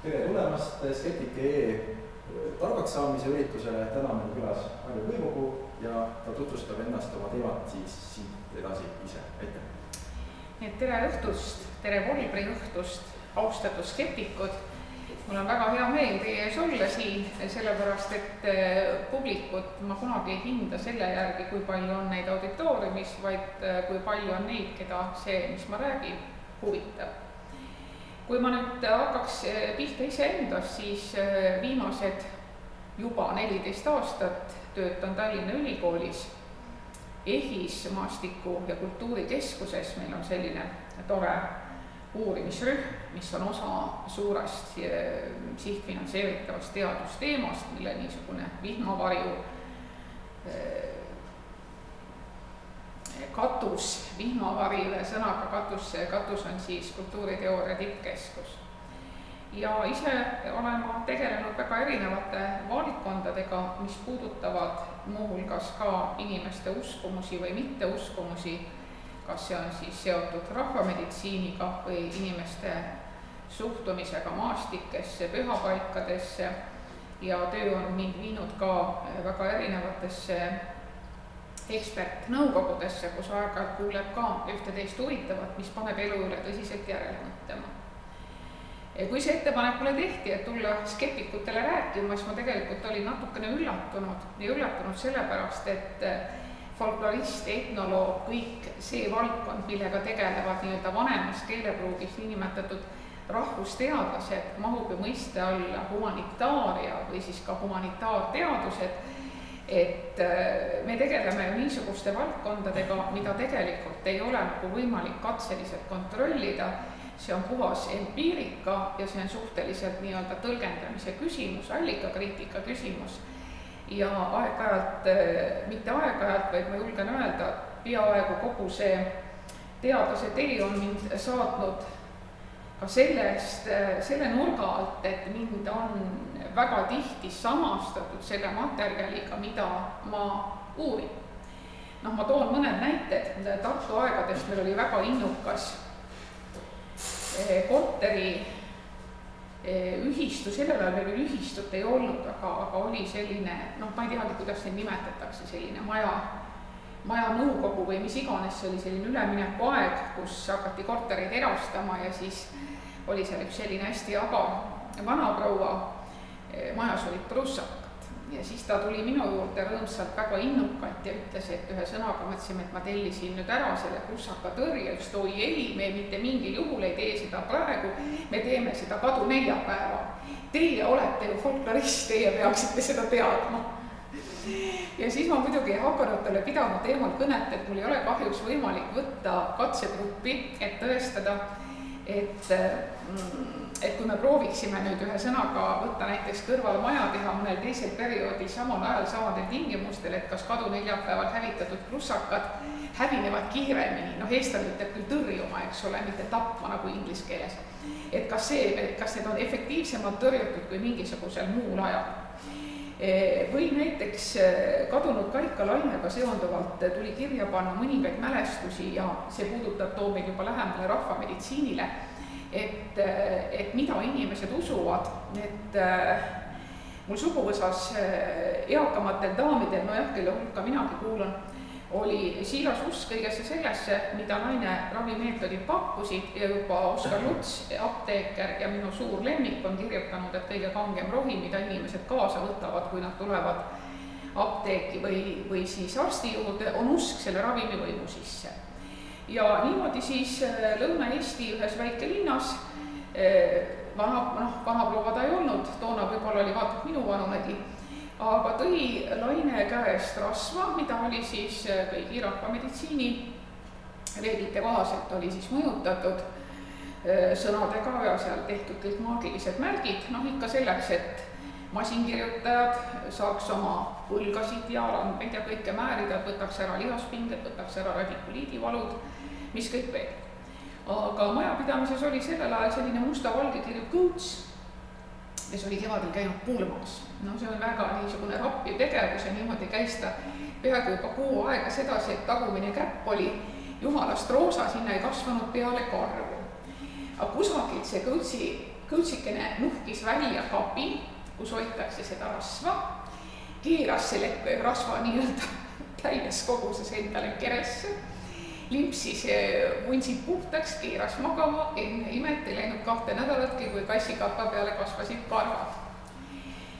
Tere tulemast Skeptik.ee targaks saamise üritusele. Täna meil külas Harju Kõivugu ja ta tutvustab ennast oma teemat siis siit edasi ise. Aitäh! Tere õhtust, tere Volbri õhtust, austatud skeptikud. Mul on väga hea meel teie ees olla siin, sellepärast et publikut ma kunagi ei hinda selle järgi, kui palju on neid auditooriumis, vaid kui palju on neid, keda see, mis ma räägin, huvitab. Kui ma nüüd hakkaks pihta iseendast, siis viimased juba 14 aastat töötan Tallinna Ülikoolis EHIS maastiku- ja kultuurikeskuses. Meil on selline tore uurimisrühm, mis on osa suurest sihtfinantseeritavast teadusteemast, mille niisugune vihmavarju katus, vihmavari üle sõnaga katus on siis kultuuriteooria tippkeskus. Ja ise olen ma tegelenud väga erinevate valdkondadega, mis puudutavad muuhulgas ka inimeste uskumusi või mitteuskumusi, kas see on siis seotud rahvameditsiiniga või inimeste suhtumisega maastikesse, pühapaikadesse, ja töö on mind viinud ka väga erinevatesse ekspertnõukogudesse, kus aeg-ajalt kuuleb ka ühte-teist huvitavat, mis paneb elu üle tõsiselt järele mõtlema. Kui see ettepanek mulle tehti, et tulla skeptikutele rääkima, siis ma tegelikult olin natukene üllatunud sellepärast, et folklorist, etnoloog, kõik see valdkond, millega tegelevad nii-öelda vanemas keelepruugis niinimetatud rahvusteadlased, mahub ju mõiste alla humanitaaria või siis ka humanitaarteadused, et me tegeleme ju niisuguste valdkondadega, mida tegelikult ei ole nagu võimalik katseliselt kontrollida. See on puhas empiirika ja see on suhteliselt nii-öelda tõlgendamise küsimus, allikakriitika küsimus. Ja aeg-ajalt, mitte aeg-ajalt, vaid ma julgen öelda, peaaegu kogu see teadlase tee on mind saatnud ka selle nurga alt, et mind on väga tihti samastatud selle materjaliga, mida ma uurin. Ma toon mõned näited. Tartu aegadest meil oli väga innukas korteri ühistu, sellel ajal meil ühistut ei olnud, aga oli selline, ma ei teagi, kuidas neid nimetatakse, selline maja nõukogu või mis iganes, see oli selline ülemineku aeg, kus hakati kortereid erastama ja siis oli seal üks selline hästi vanaproua, majas olid prussakad ja siis ta tuli minu juurde rõõmsalt väga innukalt ja ütles, et ühe sõnaga mõtlesime, et ma tellisin nüüd ära selle prussaka tõrje, just oi ei, me mitte mingil juhul ei tee seda praegu, me teeme seda kaduneljapäeval. Teie olete ju folklorist, teie peaksite seda teadma. Ja siis ma muidugi hakanud talle pidama teemal kõnet, et mul ei ole kahjuks võimalik võtta katsegruppi, et tõestada, et kui me prooviksime nüüd ühe sõnaga võtta näiteks kõrvalmaja teha mõnel teisel perioodil samal ajal samadel tingimustel, et kas kaduneljapäeval hävitatud prussakad hävinevad kiiremini, eestlane ütleb küll tõrjuma, eks ole, mitte tapma nagu inglise keeles, et kas need on efektiivsemalt tõrjutud kui mingisugusel muul ajal. Või näiteks kadunud Kaika-Lainega seonduvalt tuli kirja panna mõningaid mälestusi ja see toob meid juba lähemale rahvameditsiinile, et mida inimesed usuvad, et mul suguvõsas eakamatel daamidel, kelle hulka minagi kuulun, oli siiras usk kõigesse sellesse, mida naine ravimeetodid pakkusid ja juba Oskar Luts, apteeker ja minu suur lemmik on kirjutanud, et kõige kangem rohi, mida inimesed kaasa võtavad, kui nad tulevad apteeki või siis arsti juurde, on usk selle ravimivõimu sisse. Ja niimoodi siis Lõuna-Eesti ühes väikelinnas, vanaproua ta ei olnud, toona võib-olla oli vaatad minu vanunegi, aga tõi Laine käest rasva, mida oli siis kõigi rahvameditsiini reeglite kohaselt oli siis mõjutatud sõnadega ja seal tehtud kõik maagilised märgid, ikka selleks, et masinkirjutajad saaks oma põlgasid ja randmeid ja kõike määrida, võtaks ära lihaspinged, võtaks ära radikuliidivalud, mis kõik veel. Aga majapidamises oli sellel ajal selline musta-valge kirju kõuts, kes oli kevadel käinud pulmas. See on väga niisugune rappiv tegevus ja niimoodi käis ta peaaegu juba kuu aega sedasi, et tagumine käpp oli jumalast roosa, sinna ei kasvanud peale karvu. Aga kusagilt see kõutsi kõutsikene nuhkis välja kapi, kus hoitakse seda rasva, keeras selle rasva nii-öelda täies koguses endale keresse, limpsis vunsid puhtaks, keeras magama, enne imet ei läinud 2 nädalatki, kui kassikapa peale kasvasid karvad.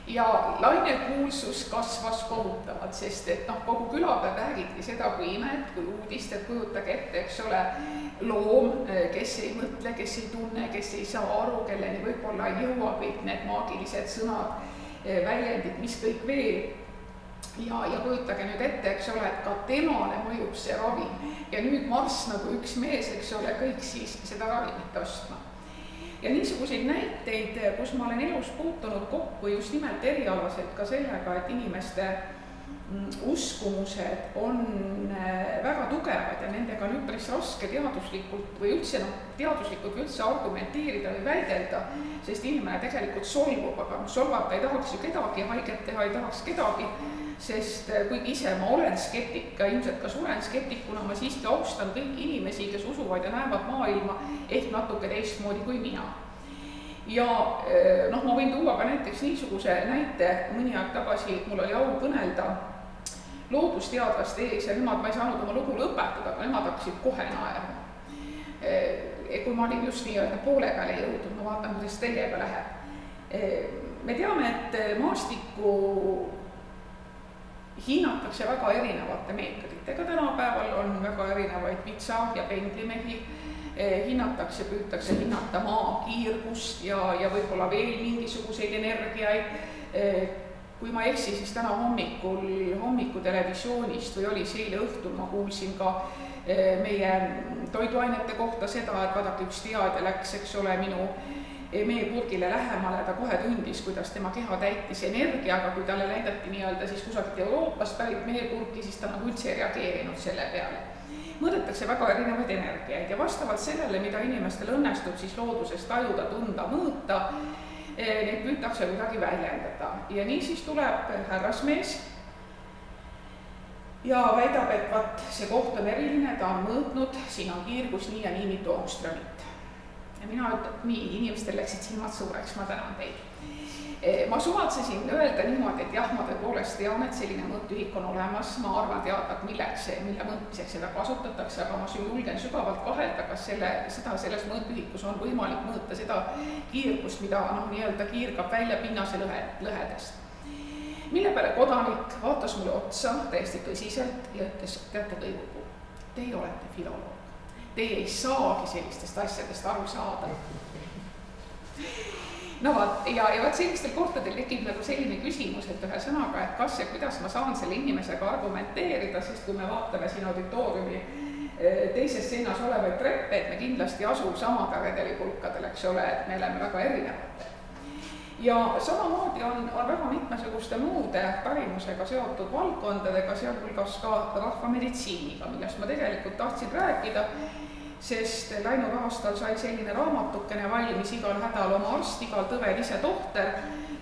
Ja laine kuulsus kasvas kohutavalt, sest et kogu külapäev räägiti seda kui imet, kui uudist, et kujutage ette, eks ole, loom, kes ei mõtle, kes ei tunne, kes ei saa aru, kelleni võib-olla ei jõua kõik need maagilised sõnad, väljendid, mis kõik veel. Ja kujutage nüüd ette, eks ole, et ka temale mõjub see ravim ja nüüd marss nagu üks mees, eks ole, kõik siis seda ravimit ostma. Ja niisuguseid näiteid, kus ma olen elus puutunud kokku just nimelt erialaselt ka sellega, et inimeste uskumused on väga tugevad ja nendega on üpris raske teaduslikult või teaduslikult üldse argumenteerida või väidelda, sest inimene tegelikult solvub, aga solvata ei tahaks ju kedagi, haiget teha ei tahaks kedagi, sest kuigi ise ma olen skeptik, ilmselt ka suren skeptikuna, ma siiski austan kõiki inimesi, kes usuvad ja näevad maailma ehk natuke teistmoodi kui mina. Ja ma võin tuua ka näiteks niisuguse näite, mõni aeg tagasi mul oli au kõnelda loodusteadlaste ees ja nemad, ma ei saanud oma lugu lõpetada, aga nemad hakkasid kohe naerma. Kui ma olin just nii-öelda poole peale jõudnud, ma vaatan, kuidas teiega läheb. Me teame, et maastikku hinnatakse väga erinevate meetoditega, tänapäeval on väga erinevaid vitsa- ja pendlimehi, hinnatakse, püütakse hinnata maa kiirgust ja võib-olla veel mingisuguseid energiaid. Kui ma eksi, siis täna hommiku televisioonist või oli see eile õhtul, ma kuulsin ka meie toiduainete kohta seda, et vaadake, üks teadja läks, eks ole, meepurgile lähemale, ta kohe tundis, kuidas tema keha täitis energiaga, kui talle näidati nii-öelda siis kusagilt Euroopast pärit meepurki, siis ta nagu üldse ei reageerinud selle peale. Mõõdetakse väga erinevaid energiaid ja vastavalt sellele, mida inimestel õnnestub siis looduses tajuda, tunda, mõõta, neid püütakse kuidagi väljendada. Ja nii siis tuleb härrasmees ja väidab, et vaat see koht on eriline, ta on mõõtnud, siin on kiirgus nii ja nii mitu angströmit. Ja mina ütlen, et nii, inimestel läksid silmad suureks, ma tänan teid. Ma suvatsesin öelda niimoodi, et jah, ma tõepoolest tean, et selline mõõtühik on olemas, ma arvan teada, mille mõõtmiseks seda kasutatakse, aga ma julgen sügavalt kahelda, kas selles mõõtühikus on võimalik mõõta seda kiirgust, mida nii-öelda kiirgab välja pinnase lõhedest. Mille peale kodanik vaatas mulle otsa täiesti tõsiselt ja ütles, teate kõigupuu, teie olete filoloog, teie ei saagi sellistest asjadest aru saada. No ja vaat sellistel kohtadel tekib nagu selline küsimus, et ühe sõnaga, et kas ja kuidas ma saan selle inimesega argumenteerida, sest kui me vaatame siin auditooriumi teises seinas olevaid treppe, et me kindlasti asu samade redelipulkadel, eks ole, et me oleme väga erinevad. Ja samamoodi on väga mitmesuguste muude pärimusega seotud valdkondadega, sealhulgas ka rahvameditsiiniga, millest ma tegelikult tahtsin rääkida, sest läinud aastal sai selline raamatukene valmis Igal hädal oma arst, igal tõvel ise tohter,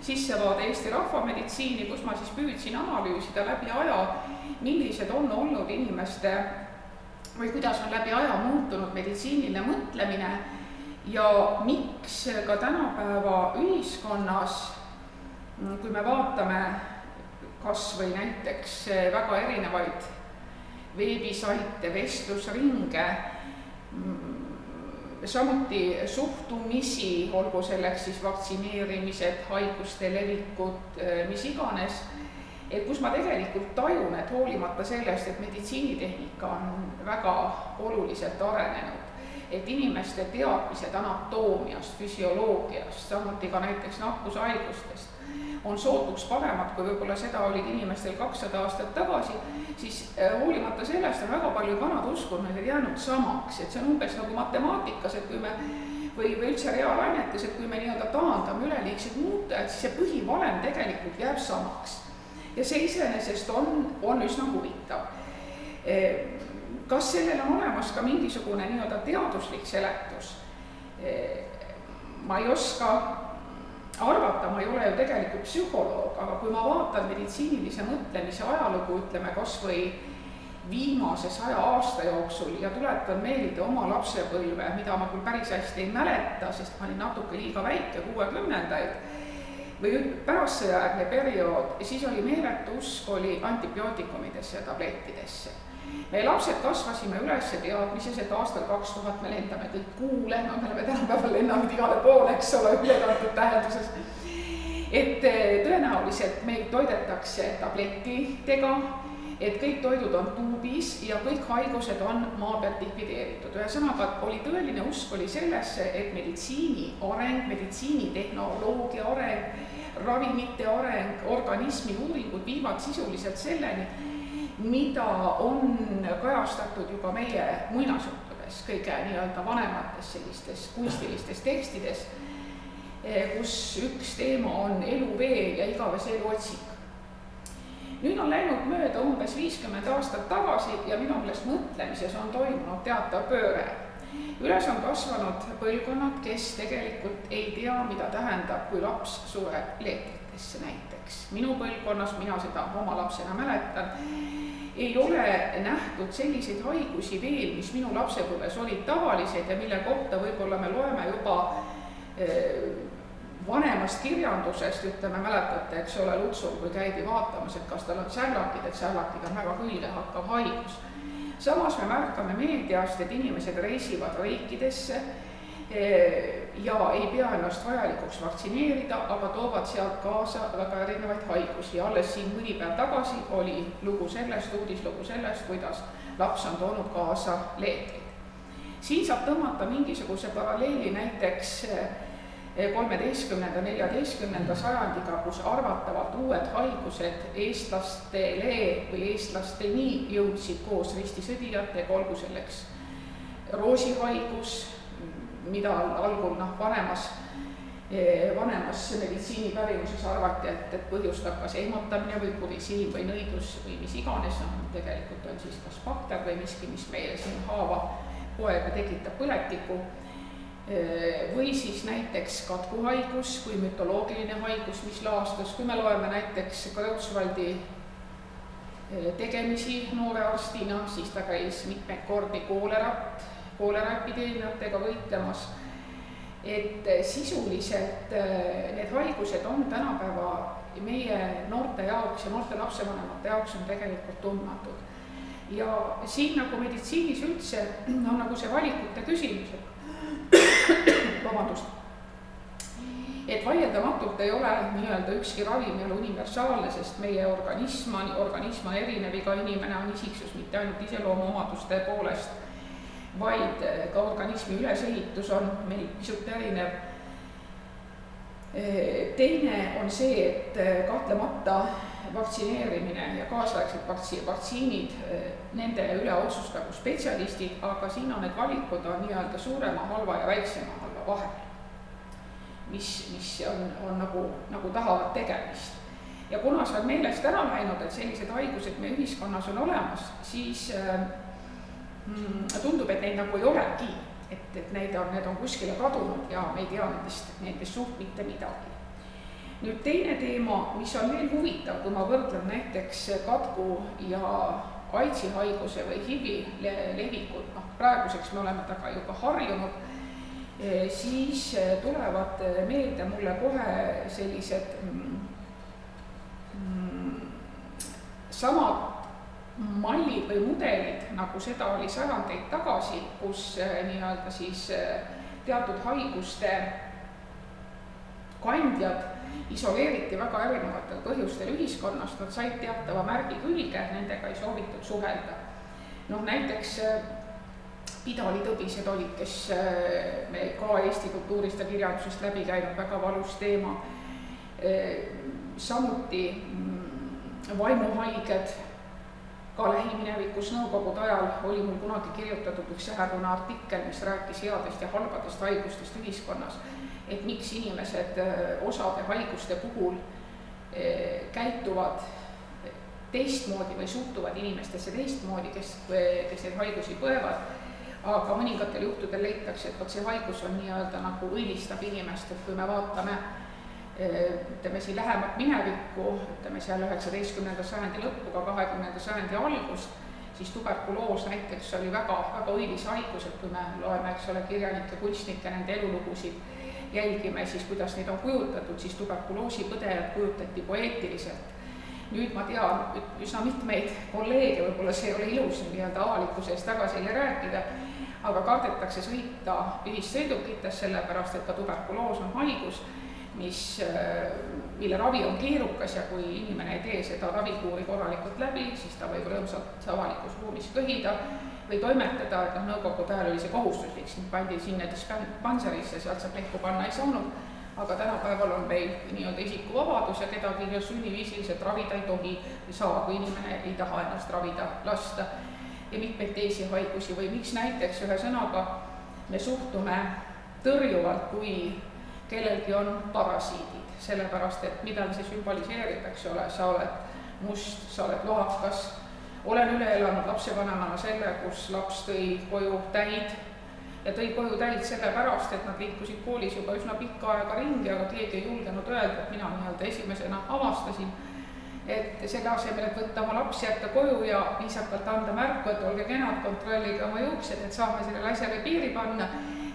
sissevaade Eesti rahvameditsiini, kus ma siis püüdsin analüüsida läbi aja, millised on olnud inimeste või kuidas on läbi aja muutunud meditsiiniline mõtlemine ja miks ka tänapäeva ühiskonnas, kui me vaatame kas või näiteks väga erinevaid veebisaite, vestlusringe, samuti suhtumisi, olgu selleks siis vaktsineerimised, haiguste levikud, mis iganes, et kus ma tegelikult tajun, et hoolimata sellest, et meditsiinitehnika on väga oluliselt arenenud, et inimeste teadmised anatoomiast, füsioloogiast, samuti ka näiteks nakkushaigustest on sootuks paremad, kui võib-olla seda olid inimestel 200 aastat tagasi, siis hoolimata sellest on väga palju vanad uskumused jäänud samaks, et see on umbes nagu matemaatikas, et kui me või üldse reaalainetes, et kui me nii-öelda taandame üleliigsed muutajad, siis see põhivalem tegelikult jääb samaks. Ja see iseenesest on üsna huvitav. Kas sellel on olemas ka mingisugune nii-öelda teaduslik seletus? Ma ei oska arvata, ma ei ole ju tegelikult psühholoog, aga kui ma vaatan meditsiinilise mõtlemise ajalugu, ütleme kas või viimase 100 aasta jooksul ja tuletan meelde oma lapsepõlve, mida ma küll päris hästi ei mäleta, sest ma olin natuke liiga väike, 60-ndaid või pärastsõjaaegne periood, siis oli meeletu usk oli antibiootikumidesse ja tablettidesse. Meie lapsed kasvasime üles teadmises, et aastal 2000 me lendame kõik kuule, no me oleme tänapäeval lennanud igale poole, eks ole, ületantud tähenduses. Et tõenäoliselt meil toidetakse tablettidega, et kõik toidud on tuubis ja kõik haigused on maa pealt likvideeritud. Ühesõnaga, oli tõeline usk oli sellesse, et meditsiini areng, meditsiinitehnoloogia areng, ravimite areng, organismi uuringud viivad sisuliselt selleni, mida on kajastatud juba meie muinasjuttudes, kõige nii-öelda vanemates sellistes kunstilistes tekstides, kus üks teema on elu, vee ja igavese elu otsing. Nüüd on läinud mööda umbes 50 aastat tagasi ja minu meelest mõtlemises on toimunud teatav pööre. Üles on kasvanud põlvkonnad, kes tegelikult ei tea, mida tähendab, kui laps sureb leetritesse näiteks. Minu põlvkonnas, mina seda oma lapsena mäletan, ei ole nähtud selliseid haigusi veel, mis minu lapsepõlves olid tavalised ja mille kohta võib-olla me loeme juba vanemast kirjandusest, ütleme, mäletate, eks ole, Lutsul, kui käidi vaatamas, et kas tal on sählakid, et sählakid on väga külgehakkav haigus. Samas me märkame meediast, et inimesed reisivad riikidesse ja ei pea ennast vajalikuks vaktsineerida, aga toovad sealt kaasa väga erinevaid haigusi. Alles siin mõni päev tagasi oli uudislugu sellest, kuidas laps on toonud kaasa leetrid. Siin saab tõmmata mingisuguse paralleeli näiteks 13.–14. sajandiga, kus arvatavalt uued haigused eestlastele või eestlasteni jõudsid koos ristisõdijatega, olgu selleks roosihaigus, mida algul vanemas meditsiinipärimuses arvati, et põhjustab kas ehmatamine või purisiin või nõidus või mis iganes, tegelikult on siis kas bakter või miski, mis meile siin haava poega tekitab põletiku. Või siis näiteks katkuhaigus kui mütoloogiline haigus, mis laastas, kui me loeme näiteks Kreutzwaldi tegemisi noore arstina, siis ta käis mitmeid kordi kooleraepideemiatega võitlemas, et sisuliselt need haigused on tänapäeva meie noorte jaoks ja noorte lapsevanemate jaoks on tegelikult tundmatud. Ja siin nagu meditsiinis üldse on nagu see valikute küsimus, vabandust, et vaieldamatult ei ole nii-öelda ükski ravim ei ole universaalne, sest meie organism on erinev, iga inimene on isiksus mitte ainult iseloomuomaduste poolest, vaid ka organismi ülesehitus on meil pisut erinev. Teine on see, et kahtlemata vaktsineerimine ja kaasaegsed vaktsiinid, nende üle otsustagu spetsialistid, aga siin on need valikud on nii-öelda suurema halva ja väiksema halva vahel, mis on nagu tahavad tegemist. Ja kuna see on meelest ära läinud, et sellised haigused meie ühiskonnas on olemas, siis tundub, et neid nagu ei olegi, et need on kuskile kadunud ja me ei tea nendest suht mitte midagi. Nüüd teine teema, mis on veel huvitav, kui ma võrdlen näiteks katku ja AIDSi haiguse või HIV-i levikut, praeguseks me oleme taga juba harjunud, siis tulevad meelde mulle kohe sellised samad mallid või mudelid, nagu seda oli sajandeid tagasi, kus nii-öelda siis teatud haiguste kandjad isoleeriti väga erinevatel põhjustel ühiskonnast, nad said teatava märgi külge, nendega ei soovitud suhelda. Näiteks pidalitõbised olid, kes me ka Eesti kultuurist ja kirjandusest läbi käinud, väga valus teema. Samuti vaimuhaiged, ka lähiminevikus nõukogude ajal oli mul kunagi kirjutatud üks säärane artikkel, mis rääkis headest ja halbadest haigustest ühiskonnas, et miks inimesed osade haiguste puhul käituvad teistmoodi või suhtuvad inimestesse teistmoodi, kes neid haigusi põevad, aga mõningatel juhtudel leitakse, et see haigus on nii-öelda nagu õilistab inimest, et kui me vaatame ütleme siin lähemat minevikku, ütleme seal 19. sajandi lõppu, ka 20. sajandi algust, siis tuberkuloos näiteks oli väga õilis haigus, et kui me loeme, eks ole, kirjanike, kunstnike, nende elulugusid, jälgime siis, kuidas neid on kujutatud, siis tuberkuloosipõdejad kujutati poeetiliselt. Nüüd ma tean üsna mitmeid kolleege, võib-olla see ei ole ilus nii-öelda avalikkuse eest tagasi rääkida, aga kardetakse sõita ühissõidukites, sellepärast et ka tuberkuloos on haigus, mille ravi on keerukas ja kui inimene ei tee seda ravikuuri korralikult läbi, siis ta võib rõõmsalt avalikus ruumis kõhida või toimetada, et nõukogude ajal oli see kohustuslik, siin pandi sinna dispanserisse, sealt saab lehku panna ei saanud, aga tänapäeval on meil nii-öelda isikuvabadus ja kedagi sunniviisiliselt ravida ei tohi saa, kui inimene ei taha ennast ravida lasta ja mitmeid teisi haigusi või miks näiteks ühe sõnaga me suhtume tõrjuvalt, kui kellelgi on parasiidid, sellepärast et mida see sümboliseerib, eks ole, sa oled must, sa oled lohakas, olen üle elanud lapsevanemana selle, kus laps tõi koju täid ja tõi koju täid sellepärast, et nad liikusid koolis juba üsna pikka aega ringi, aga keegi ei julgenud öelda, et mina nii-öelda esimesena avastasin, et selle asemel, et võtta oma laps jätta koju ja viisakalt anda märku, et olge kenad, kontrollige oma juuksed, et saame sellele asjale piiri panna,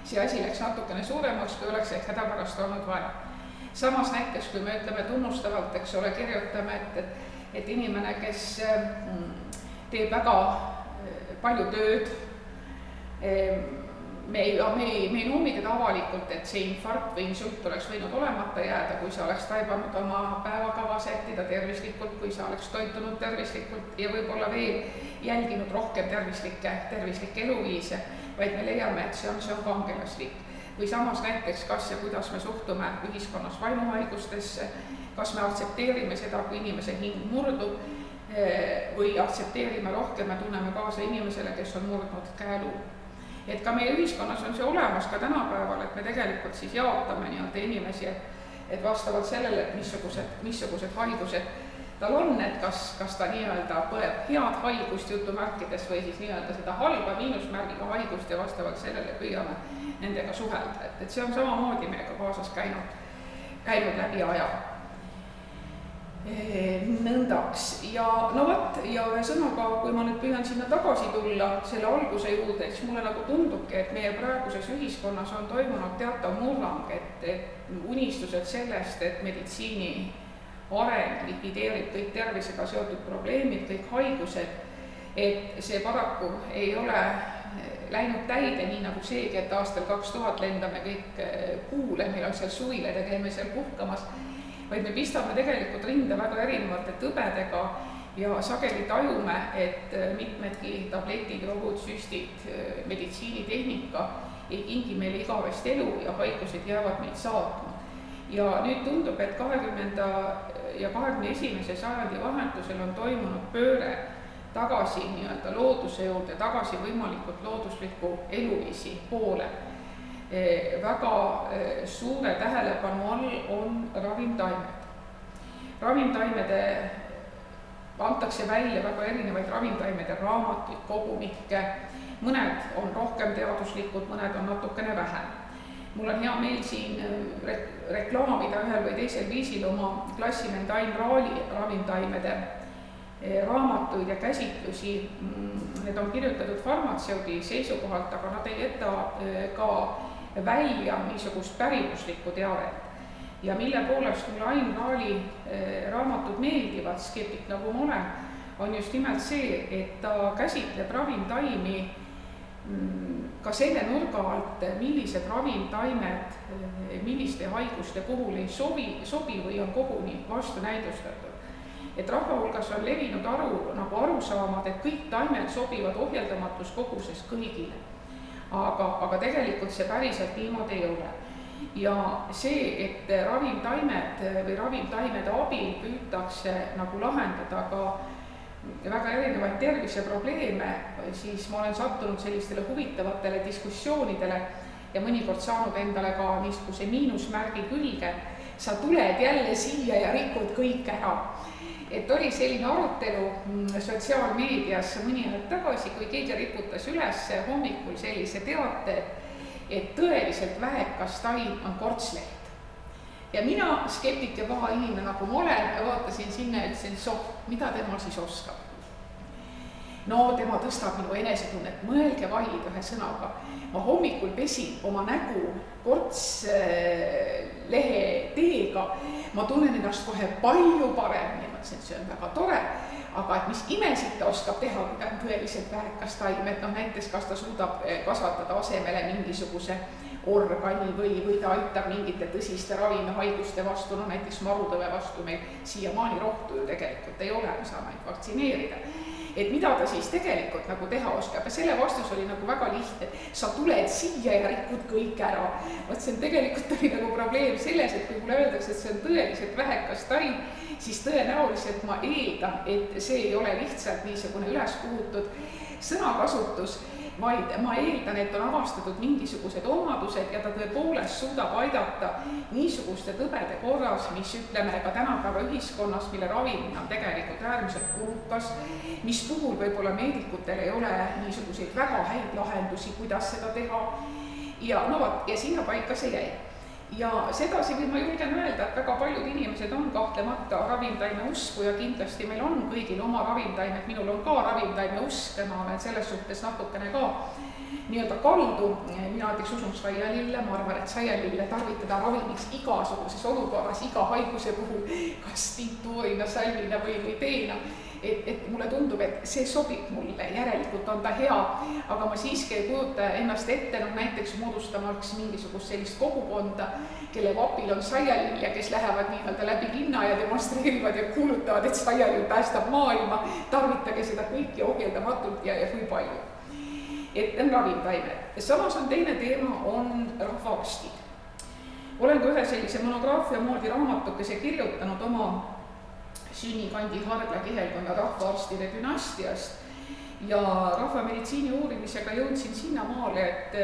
see asi läks natukene suuremaks, kui oleks ehk hädapärast olnud vaja. Samas näiteks, kui me ütleme tunnustavalt, eks ole, kirjutame, et inimene, kes teeb väga palju tööd, me ei noomi teda avalikult, et see infarkt või insult oleks võinud olemata jääda, kui sa oleks taibanud oma päevakava sättida tervislikult, kui sa oleks toitunud tervislikult ja võib-olla veel jälginud rohkem tervislikke eluviise, vaid me leiame, et see on kangelaslik. Või samas näiteks, kas ja kuidas me suhtume ühiskonnas vaimuhaigustesse, kas me aktsepteerime seda, kui inimese hing murdub või aktsepteerime rohkem ja tunneme kaasa inimesele, kes on murdnud käeluu. Et ka meie ühiskonnas on see olemas ka tänapäeval, et me tegelikult siis jaotame nii-öelda inimesi, et vastavalt sellele, et missugused haigused tal on, et kas ta nii-öelda põeb head haigust jutumärkides või siis nii-öelda seda halba miinusmärgiga haigust ja vastavalt sellele püüame nendega suhelda, et see on samamoodi meiega kaasas käinud läbi aja. Nõndaks ja no vot, ja ühe sõnaga, kui ma nüüd püüan sinna tagasi tulla selle alguse juurde, siis mulle nagu tundubki, et meie praeguses ühiskonnas on toimunud teatav murrang, et unistused sellest, et meditsiini areng likvideerib kõik tervisega seotud probleemid, kõik haigused, et see paraku ei ole läinud täide, nii nagu seegi, et aastal 2000 lendame kõik kuule, meil on seal suviled ja käime seal puhkamas, vaid me pistame tegelikult rinde väga erinevate tõbedega ja sageli tajume, et mitmedki tabletid, jogud, süstid, meditsiinitehnika ei kingi meile igavest elu ja haigused jäävad meid saatma. Ja nüüd tundub, et 20. ja 21. sajandi vahetusel on toimunud pööre tagasi nii-öelda looduse juurde, tagasi võimalikult loodusliku eluviisi poole. Väga suure tähelepanu all on ravimtaimed. Ravimtaimede antakse välja väga erinevaid ravimtaimede raamatuid, kogumikke, mõned on rohkem teaduslikud, mõned on natukene vähem. Mul on hea meel siin reklaamida ühel või teisel viisil oma klassivend Ain Raali ravimtaimede raamatuid ja käsitlusi. Need on kirjutatud farmatseudi seisukohalt, aga nad ei jäta ka välja niisugust pärimuslikku teavet. Ja mille poolest mulle Ain Raali raamatud meeldivad, skeptik nagu ma olen, on just nimelt see, et ta käsitleb ravimtaimi ka selle nurga alt, millised ravimtaimed milliste haiguste puhul ei sobi või on koguni vastunäidustatud. Et rahva hulgas on levinud arusaamad, et kõik taimed sobivad ohjeldamatus koguses kõigile. Aga tegelikult see päriselt niimoodi ei ole. Ja see, et ravimtaimed või ravimtaimede abil püütakse nagu lahendada ka väga erinevaid terviseprobleeme, siis ma olen sattunud sellistele huvitavatele diskussioonidele ja mõnikord saanud endale ka niisuguse miinusmärgi külge, sa tuled jälle siia ja rikud kõik ära. Et oli selline arutelu sotsiaalmeedias mõni aeg tagasi, kui keegi riputas üles hommikul sellise teate, et tõeliselt vähekas taim on kortsleht. Ja mina, skeptik ja paha inimene nagu ma olen, vaatasin sinna ja ütlesin, mida tema siis oskab. no tema tõstab minu enesetunnet, mõelge vaid ühe sõnaga. Ma hommikul pesin oma nägu kortslehe teega, ma tunnen ennast kohe palju paremini, mõtlesin, et see on väga tore, aga et mis imesid ta oskab teha, kui ta on tõeliselt vähekas taim, et näiteks kas ta suudab kasvatada asemele mingisuguse organi või ta aitab mingite tõsiste ravimihaiguste vastu, no näiteks marutõve vastu meil siiamaani rohtu ju tegelikult ei ole, me saame ainult vaktsineerida. Et mida ta siis tegelikult nagu teha oskab ja selle vastus oli nagu väga lihtne, sa tuled siia ja rikud kõik ära. Vaat see on tegelikult oli nagu probleem selles, et kui mulle öeldakse, et see on tõeliselt vähekas taim, siis tõenäoliselt ma eeldan, et see ei ole lihtsalt niisugune ülespuhutud sõnakasutus, vaid ma eeldan, et on avastatud mingisugused omadused ja ta tõepoolest suudab aidata niisuguste tõbede korras, mis ütleme ka tänapäeva ühiskonnas, mille ravimine on tegelikult äärmiselt kulukas, mis puhul võib-olla meedikutel ei ole niisuguseid väga häid lahendusi, kuidas seda teha ja sinna paika see jäi. Ja sedasi või ma julgen öelda, et väga paljud inimesed on kahtlemata ravimtaime usku ja kindlasti meil on kõigil oma ravimtaimed, minul on ka ravimtaime usk ja ma olen selles suhtes natukene ka nii-öelda kaldu, mina näiteks usun saialille, ma arvan, et saialille tarvitada ravimiks igasuguses olukorras, iga haiguse puhul, kas tinktuurina, salvina või teena. Et mulle tundub, et see sobib mulle, järelikult on ta hea, aga ma siiski ei kujuta ennast ette, näiteks moodustamaks mingisugust sellist kogukonda, kelle vapil on saialill ja kes lähevad nii-öelda läbi linna ja demonstreerivad ja kuulutavad, et saialill päästab maailma, tarvitage seda kõiki ohjeldamatult ja kui palju. Et on ravimtaimed. Samas on teine teema, on rahvaarstid. Olen ka ühe sellise monograafia moodi raamatukese kirjutanud oma sünnikandi Hardla kihelkonna rahvaarstide dünastiast ja rahvameditsiini uurimisega jõudsin sinna maale, et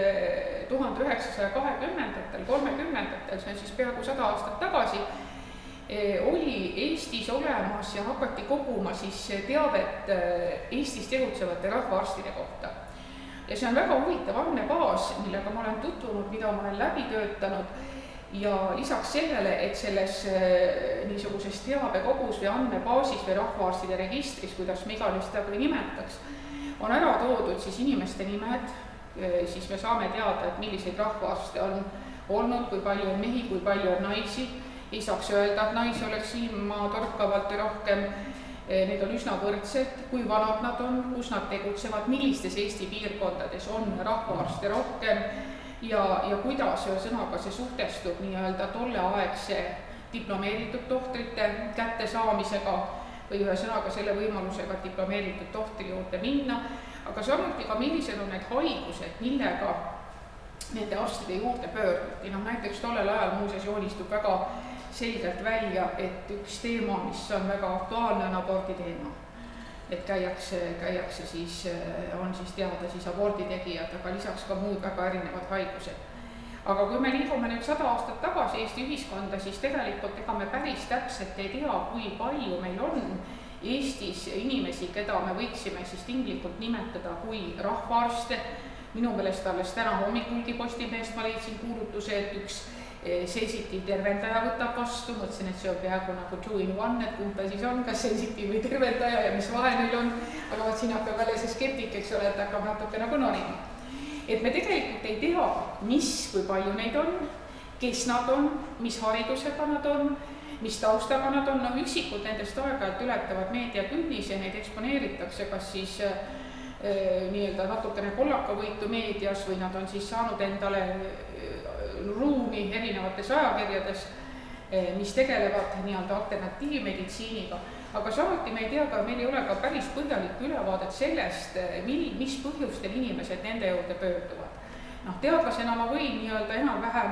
1920-ndatel, 30-ndatel, see on siis peaaegu 100 aastat tagasi, oli Eestis olemas ja hakati koguma siis teavet Eestis tegutsevate rahvaarstide kohta. Ja see on väga huvitav andmebaas, millega ma olen tutvunud, mida ma olen läbi töötanud. Ja lisaks sellele, et selles niisuguses teabekogus või andmebaasis või rahvaarstide registris, kuidas me iganes seda kui nimetaks, on ära toodud siis inimeste nimed, siis me saame teada, et milliseid rahvaarste on olnud, kui palju on mehi, kui palju on naisi. Ei saaks öelda, et naisi oleks silma torkavalt või rohkem, need on üsna võrdsed, kui vanad nad on, kus nad tegutsevad, millistes Eesti piirkondades on rahvaarste rohkem, ja kuidas ühesõnaga see suhtestub nii-öelda tolleaegse diplomeeritud tohtrite kättesaamisega või ühesõnaga selle võimalusega diplomeeritud tohtri juurde minna, aga samuti ka millised on need haigused, millega nende arstide juurde pöörduti. Näiteks tollel ajal muuseas joonistub väga selgelt välja, et üks teema, mis on väga aktuaalne, on abordi teema. Et käiakse siis, on siis teada siis aborditegijad, aga lisaks ka muud väga erinevad haigused. Aga kui me liigume nüüd 100 aastat tagasi Eesti ühiskonda, siis tegelikult ega me päris täpselt ei tea, kui palju meil on Eestis inimesi, keda me võiksime siis tinglikult nimetada kui rahvaarste. Minu meelest alles täna hommikulgi Postimehest ma leidsin kuulutuse, et üks sensitiiv tervendaja võtab vastu, mõtlesin, et see on peaaegu nagu 2-in-1, et kumb ta siis on, kas sensitiiv või tervendaja ja mis vahe neil on, aga vaat siin hakkab jälle see skeptik, eks ole, et hakkab natuke nagu norima. Et me tegelikult ei tea, kui palju neid on, kes nad on, mis haridusega nad on, mis taustaga nad on, üksikud nendest aeg-ajalt ületavad meediakünnis ja neid eksponeeritakse kas siis nii-öelda natukene kollakavõitu meedias või nad on siis saanud endale ruumi erinevates ajakirjades, mis tegelevad nii-öelda alternatiivmeditsiiniga. Aga samuti me ei tea ka, meil ei ole ka päris põhjalikku ülevaadet sellest, mis põhjustel inimesed nende juurde pöörduvad. Teadlasena ma võin nii-öelda enam-vähem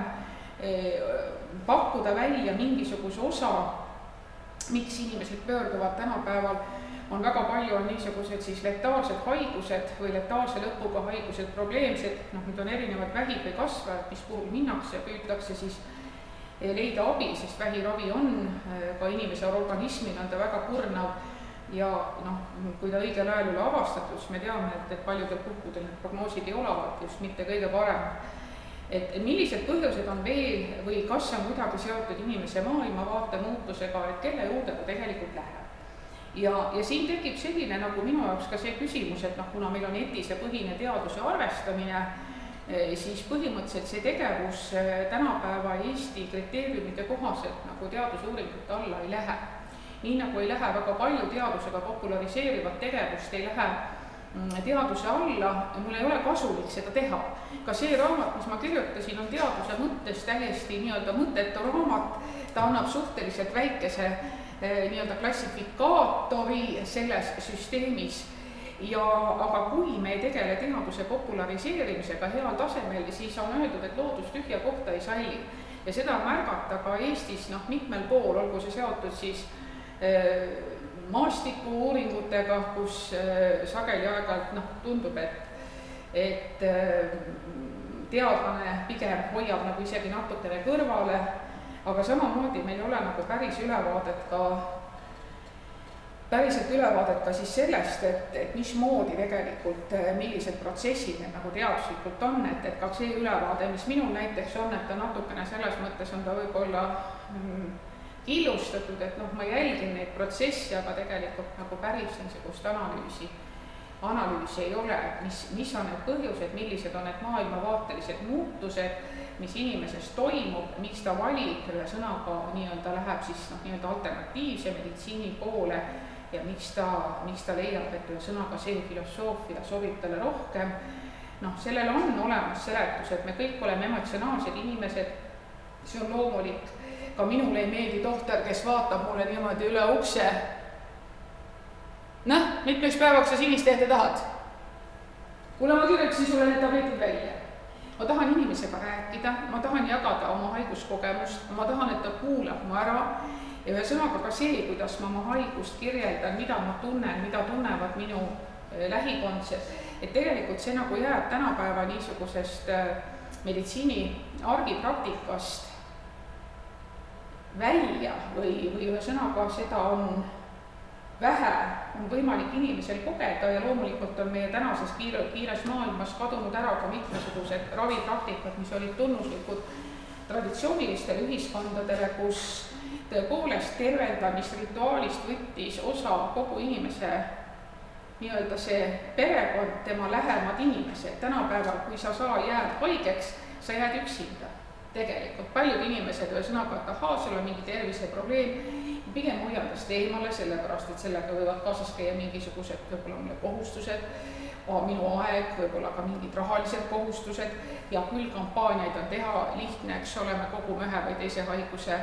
pakkuda välja mingisuguse osa, miks inimesed pöörduvad tänapäeval. On väga palju on niisugused siis letaalsed haigused või letaalse lõpuga haigused, probleemsed, nüüd on erinevad vähid või kasvajad, mis puhul minnakse, püütakse siis leida abi, sest vähiravi on ka inimese organismil on ta väga kurnav ja kui ta õigel ajal ei ole avastatud, siis me teame, et paljudel puhkudel need prognoosid ei ole just mitte kõige parem. Et millised põhjused on veel või kas on kuidagi seotud inimese maailmavaate muutusega, et kelle juurde ta tegelikult läheb. ja siin tekib selline nagu minu jaoks ka see küsimus, et noh, kuna meil on etisepõhine teaduse arvestamine, siis põhimõtteliselt see tegevus tänapäeva Eesti kriteeriumide kohaselt nagu teadusuuringute alla ei lähe. Nii nagu ei lähe väga palju teadusega populariseerivat tegevust, ei lähe teaduse alla, mul ei ole kasulik seda teha. Ka see raamat, mis ma kirjutasin, on teaduse mõttes täiesti nii-öelda mõttetu raamat, ta annab suhteliselt väikese nii-öelda klassifikaatori selles süsteemis. Aga kui me ei tegele teaduse populariseerimisega heal tasemel, siis on öeldud, et loodus tühja kohta ei salli. Ja seda märgata ka Eestis mitmel pool, olgu see seotud siis maastikuuuringutega, kus sageli aeg-ajalt tundub, et teadlane pigem hoiab nagu isegi natukene kõrvale, aga samamoodi meil ei ole nagu päriselt ülevaadet ka siis sellest, et mismoodi tegelikult, millised protsessid need nagu teaduslikult on, et ka see ülevaade, mis minul näiteks on, et ta natukene selles mõttes on ta võib-olla illustatud, et ma jälgin neid protsesse, aga tegelikult nagu päris niisugust analüüsi ei ole, mis on need põhjused, millised on need maailmavaatelised muutused, mis inimeses toimub, miks ta valib, ühesõnaga nii-öelda läheb siis nii-öelda alternatiivse meditsiini poole ja miks ta leiab, et ühesõnaga see filosoofia sobib talle rohkem. Sellel on olemas seletused, me kõik oleme emotsionaalsed inimesed, see on loomulik. Ka minule ei meeldi tohter, kes vaatab mulle niimoodi üle ukse. Mitmeks päevaks sa sinistehte tahad? Kuule, ma kirjutasin sulle need tabletid välja. Ma tahan inimesega rääkida, ma tahan jagada oma haiguskogemust, ma tahan, et ta kuulab mu ära. Ja ühesõnaga ka see, kuidas ma oma haigust kirjeldan, mida ma tunnen, mida tunnevad minu lähikondsed. Et tegelikult see nagu jääb tänapäeva niisugusest meditsiini argipraktikast välja või ühesõnaga seda on vähe, on võimalik inimesel kogeda ja loomulikult on meie tänases kiires maailmas kadunud ära ka mitmesugused ravipraktikad, mis olid tunnuslikud traditsioonilistele ühiskondadele, kus tõepoolest tervendamisrituaalist võttis osa kogu inimese nii-öelda see perekond, tema lähemad inimesed. Tänapäeval, kui sa jääd haigeks, sa jääd üksinda. Tegelikult paljud inimesed ühesõnaga, et sul on mingi terviseprobleem, pigem hoian tast eemale, sellepärast, et sellega võivad kaasas käia mingisugused võib-olla mulle kohustused, minu aeg, võib-olla ka mingid rahalised kohustused ja küll kampaaniaid on teha lihtne, eks ole, me kogume ühe või teise haiguse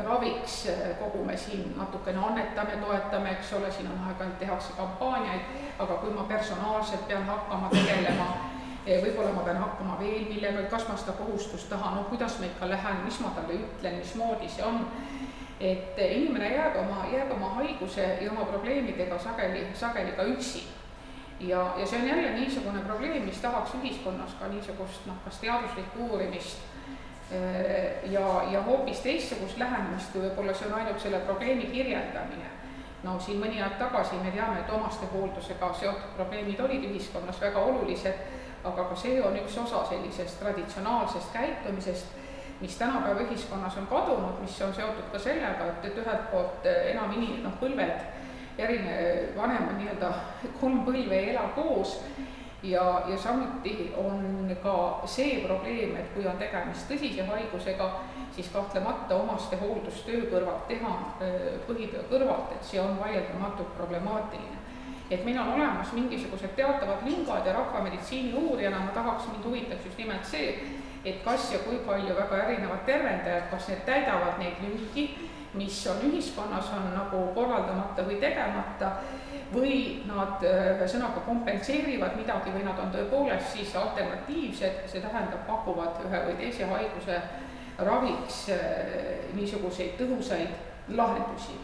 raviks, kogume siin natukene annetame, toetame, eks ole, siin on aeg-ajalt tehakse kampaaniaid, aga kui ma personaalselt pean hakkama tegelema, võib-olla ma pean hakkama veel millega, kas ma seda kohustust tahan, kuidas ma ikka lähen, mis ma talle ütlen, mismoodi see on. Et inimene jääb oma haiguse ja oma probleemidega sageli ka üksi. Ja see on jälle niisugune probleem, mis tahaks ühiskonnas ka niisugust kas teaduslikku uurimist ja hoopis teistsugust lähenemist, kui võib-olla see on ainult selle probleemi kirjeldamine. Siin mõni aeg tagasi me teame, et omastehooldusega seotud probleemid olid ühiskonnas väga olulised, aga ka see on üks osa sellisest traditsionaalsest käitumisest, mis tänapäeva ühiskonnas on kadunud, mis on seotud ka sellega, et ühelt poolt enam põlved, vanemad nii-öelda 3 põlve ei ela koos ja samuti on ka see probleem, et kui on tegemist tõsise haigusega, siis kahtlemata omastehooldustöö kõrvalt teha põhitöö kõrvalt, et see on vaieldamatult problemaatiline. Et meil on olemas mingisugused teatavad lüngad ja rahvameditsiini uurijana ma tahaks, mind huvitaks just nimelt see, et kas ja kui palju väga erinevad tervendajad, kas need täidavad neid lünki, mis on ühiskonnas on nagu korraldamata või tegemata, või nad sõnaga kompenseerivad midagi või nad on tõepoolest siis alternatiivsed, see tähendab, pakuvad ühe või teise haiguse raviks niisuguseid tõhusaid lahendusi.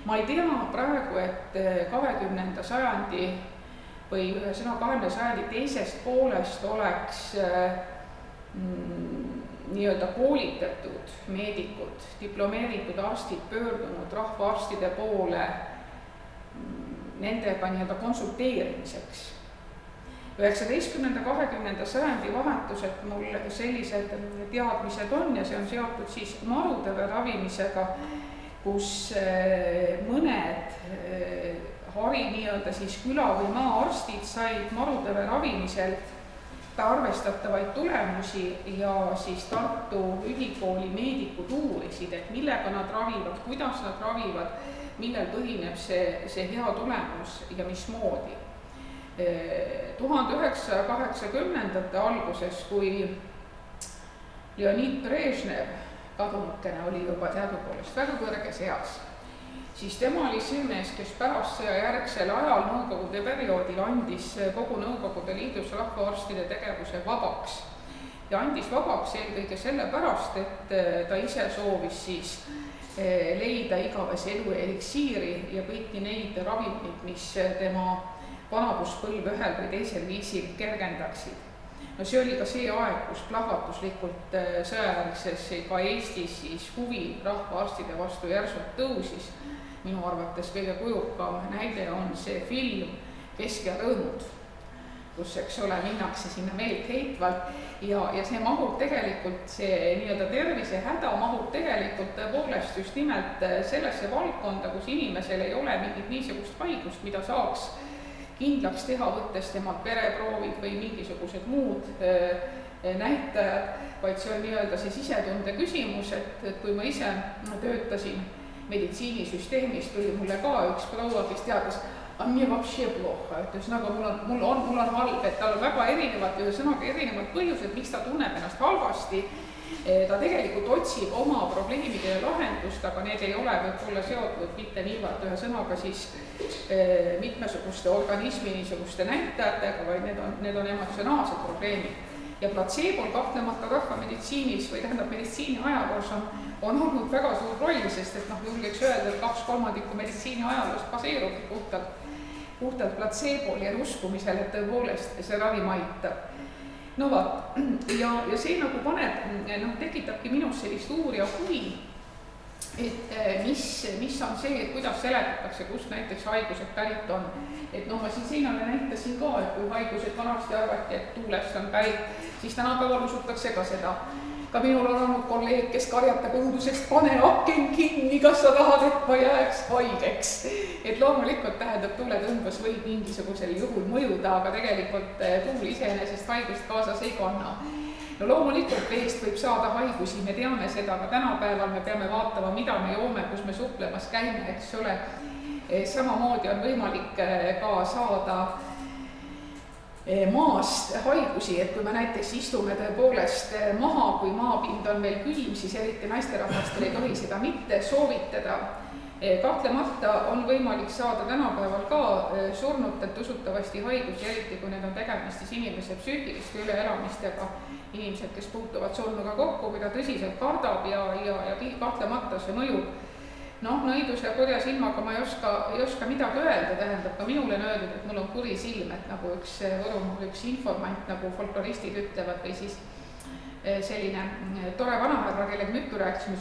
Ma ei tea praegu, et 20. sajandi või 20. sajandi teisest poolest oleks nii-öelda koolitatud meedikud, diplomeeritud arstid pöördunud rahvaarstide poole nendega nii-öelda konsulteerimiseks. 19. 20. sajandi vahetuselt mul sellised teadmised on ja see on seotud siis marude ravimisega, kus mõned nii-öelda siis küla- või maaarstid said marutõve ravimisel arvestatavaid tulemusi ja siis Tartu Ülikooli meedikud uurisid, et millega nad ravivad, kuidas nad ravivad, millel põhineb see hea tulemus ja mismoodi. 1980ndate alguses, kui Leonid Brežnev, kadunukene, oli juba teadupoolest väga kõrges eas, siis tema oli see mees, kes pärast sõjajärgsel ajal Nõukogude perioodil andis kogu Nõukogude Liidus rahvaarstide tegevuse vabaks. Ja andis vabaks eelkõige sellepärast, et ta ise soovis siis leida igavese elu eliksiiri ja kõiki neid ravimeid, mis tema vanaduspõlve ühel või teisel viisil kergendaksid. No see oli ka see aeg, kus plahvatuslikult sõjajärgses ka Eestis siis huvi rahvaarstide vastu järsult tõusis. Minu arvates kõige kujukam näide on see film Kesk ja rõõmud, kus, eks ole, minnakse sinna meelt heitvalt ja see mahub tegelikult, see nii-öelda tervise häda mahub tegelikult tõepoolest just nimelt sellesse valdkonda, kus inimesel ei ole mingit niisugust haigust, mida saaks kindlaks teha, võttes temalt vereproovid või mingisugused muud näitajad, vaid see on nii-öelda see sisetunde küsimus, et kui ma ise töötasin meditsiinisüsteemis, tuli mulle ka üks proua, kes teadas, et ühesõnaga mul on halb, et tal on väga erinevad põhjused, miks ta tunneb ennast halvasti. Ta tegelikult otsib oma probleemide lahendust, aga need ei ole võib-olla seotud mitte niivõrd ühesõnaga siis mitmesuguste organismi niisuguste näitajatega, vaid need on emotsionaalsed probleemid. Ja platseebol kahtlemata rahvameditsiinis või tähendab meditsiini ajaloos on olnud väga suur roll, sest et julgeks öelda, et 2/3 meditsiini ajaloost baseerub puhtalt platseebol ja uskumisel, et tõepoolest see ravim aitab. No vaat, ja see nagu tekitabki minus sellist uurija huvi, et mis on see, et kuidas seletatakse, kust näiteks haigused pärit on. Et ma siin seinale näitasin ka, et kui haigused vanasti arvati, et tuulest on pärit, siis tänapäeval usutakse ka seda. Ka minul on olnud kolleeg, kes karjatab õudusest, pane aken kinni, kas sa tahad, et ma jääks haigeks. Et loomulikult tähendab, tuuletõmbus võib mingisugusel juhul mõjuda, aga tegelikult tuul iseenesest haigust kaasas ei kanna. No loomulikult veest võib saada haigusi, me teame seda, aga tänapäeval me peame vaatama, mida me joome, kus me suplemas käime, eks ole. Samamoodi on võimalik ka saada maast haigusi, et kui me näiteks istume tõepoolest maha, kui maapind on veel külm, siis eriti naisterahvastel ei tohi seda mitte soovitada. Kahtlemata on võimalik saada tänapäeval ka surnutelt usutavasti haigusi, eriti kui need on tegemist siis inimese psüühiliste üleelamistega, inimesed, kes puutuvad surnuga kokku, mida tõsiselt kardab ja kahtlemata see mõjub. Nõidus ja kurja silmaga ma ei oska midagi öelda, tähendab ka minule on öeldud, et mul on kuri silm, et nagu üks informant, nagu folkloristid ütlevad, või siis selline tore vanahärra, kellega me juttu rääkisime,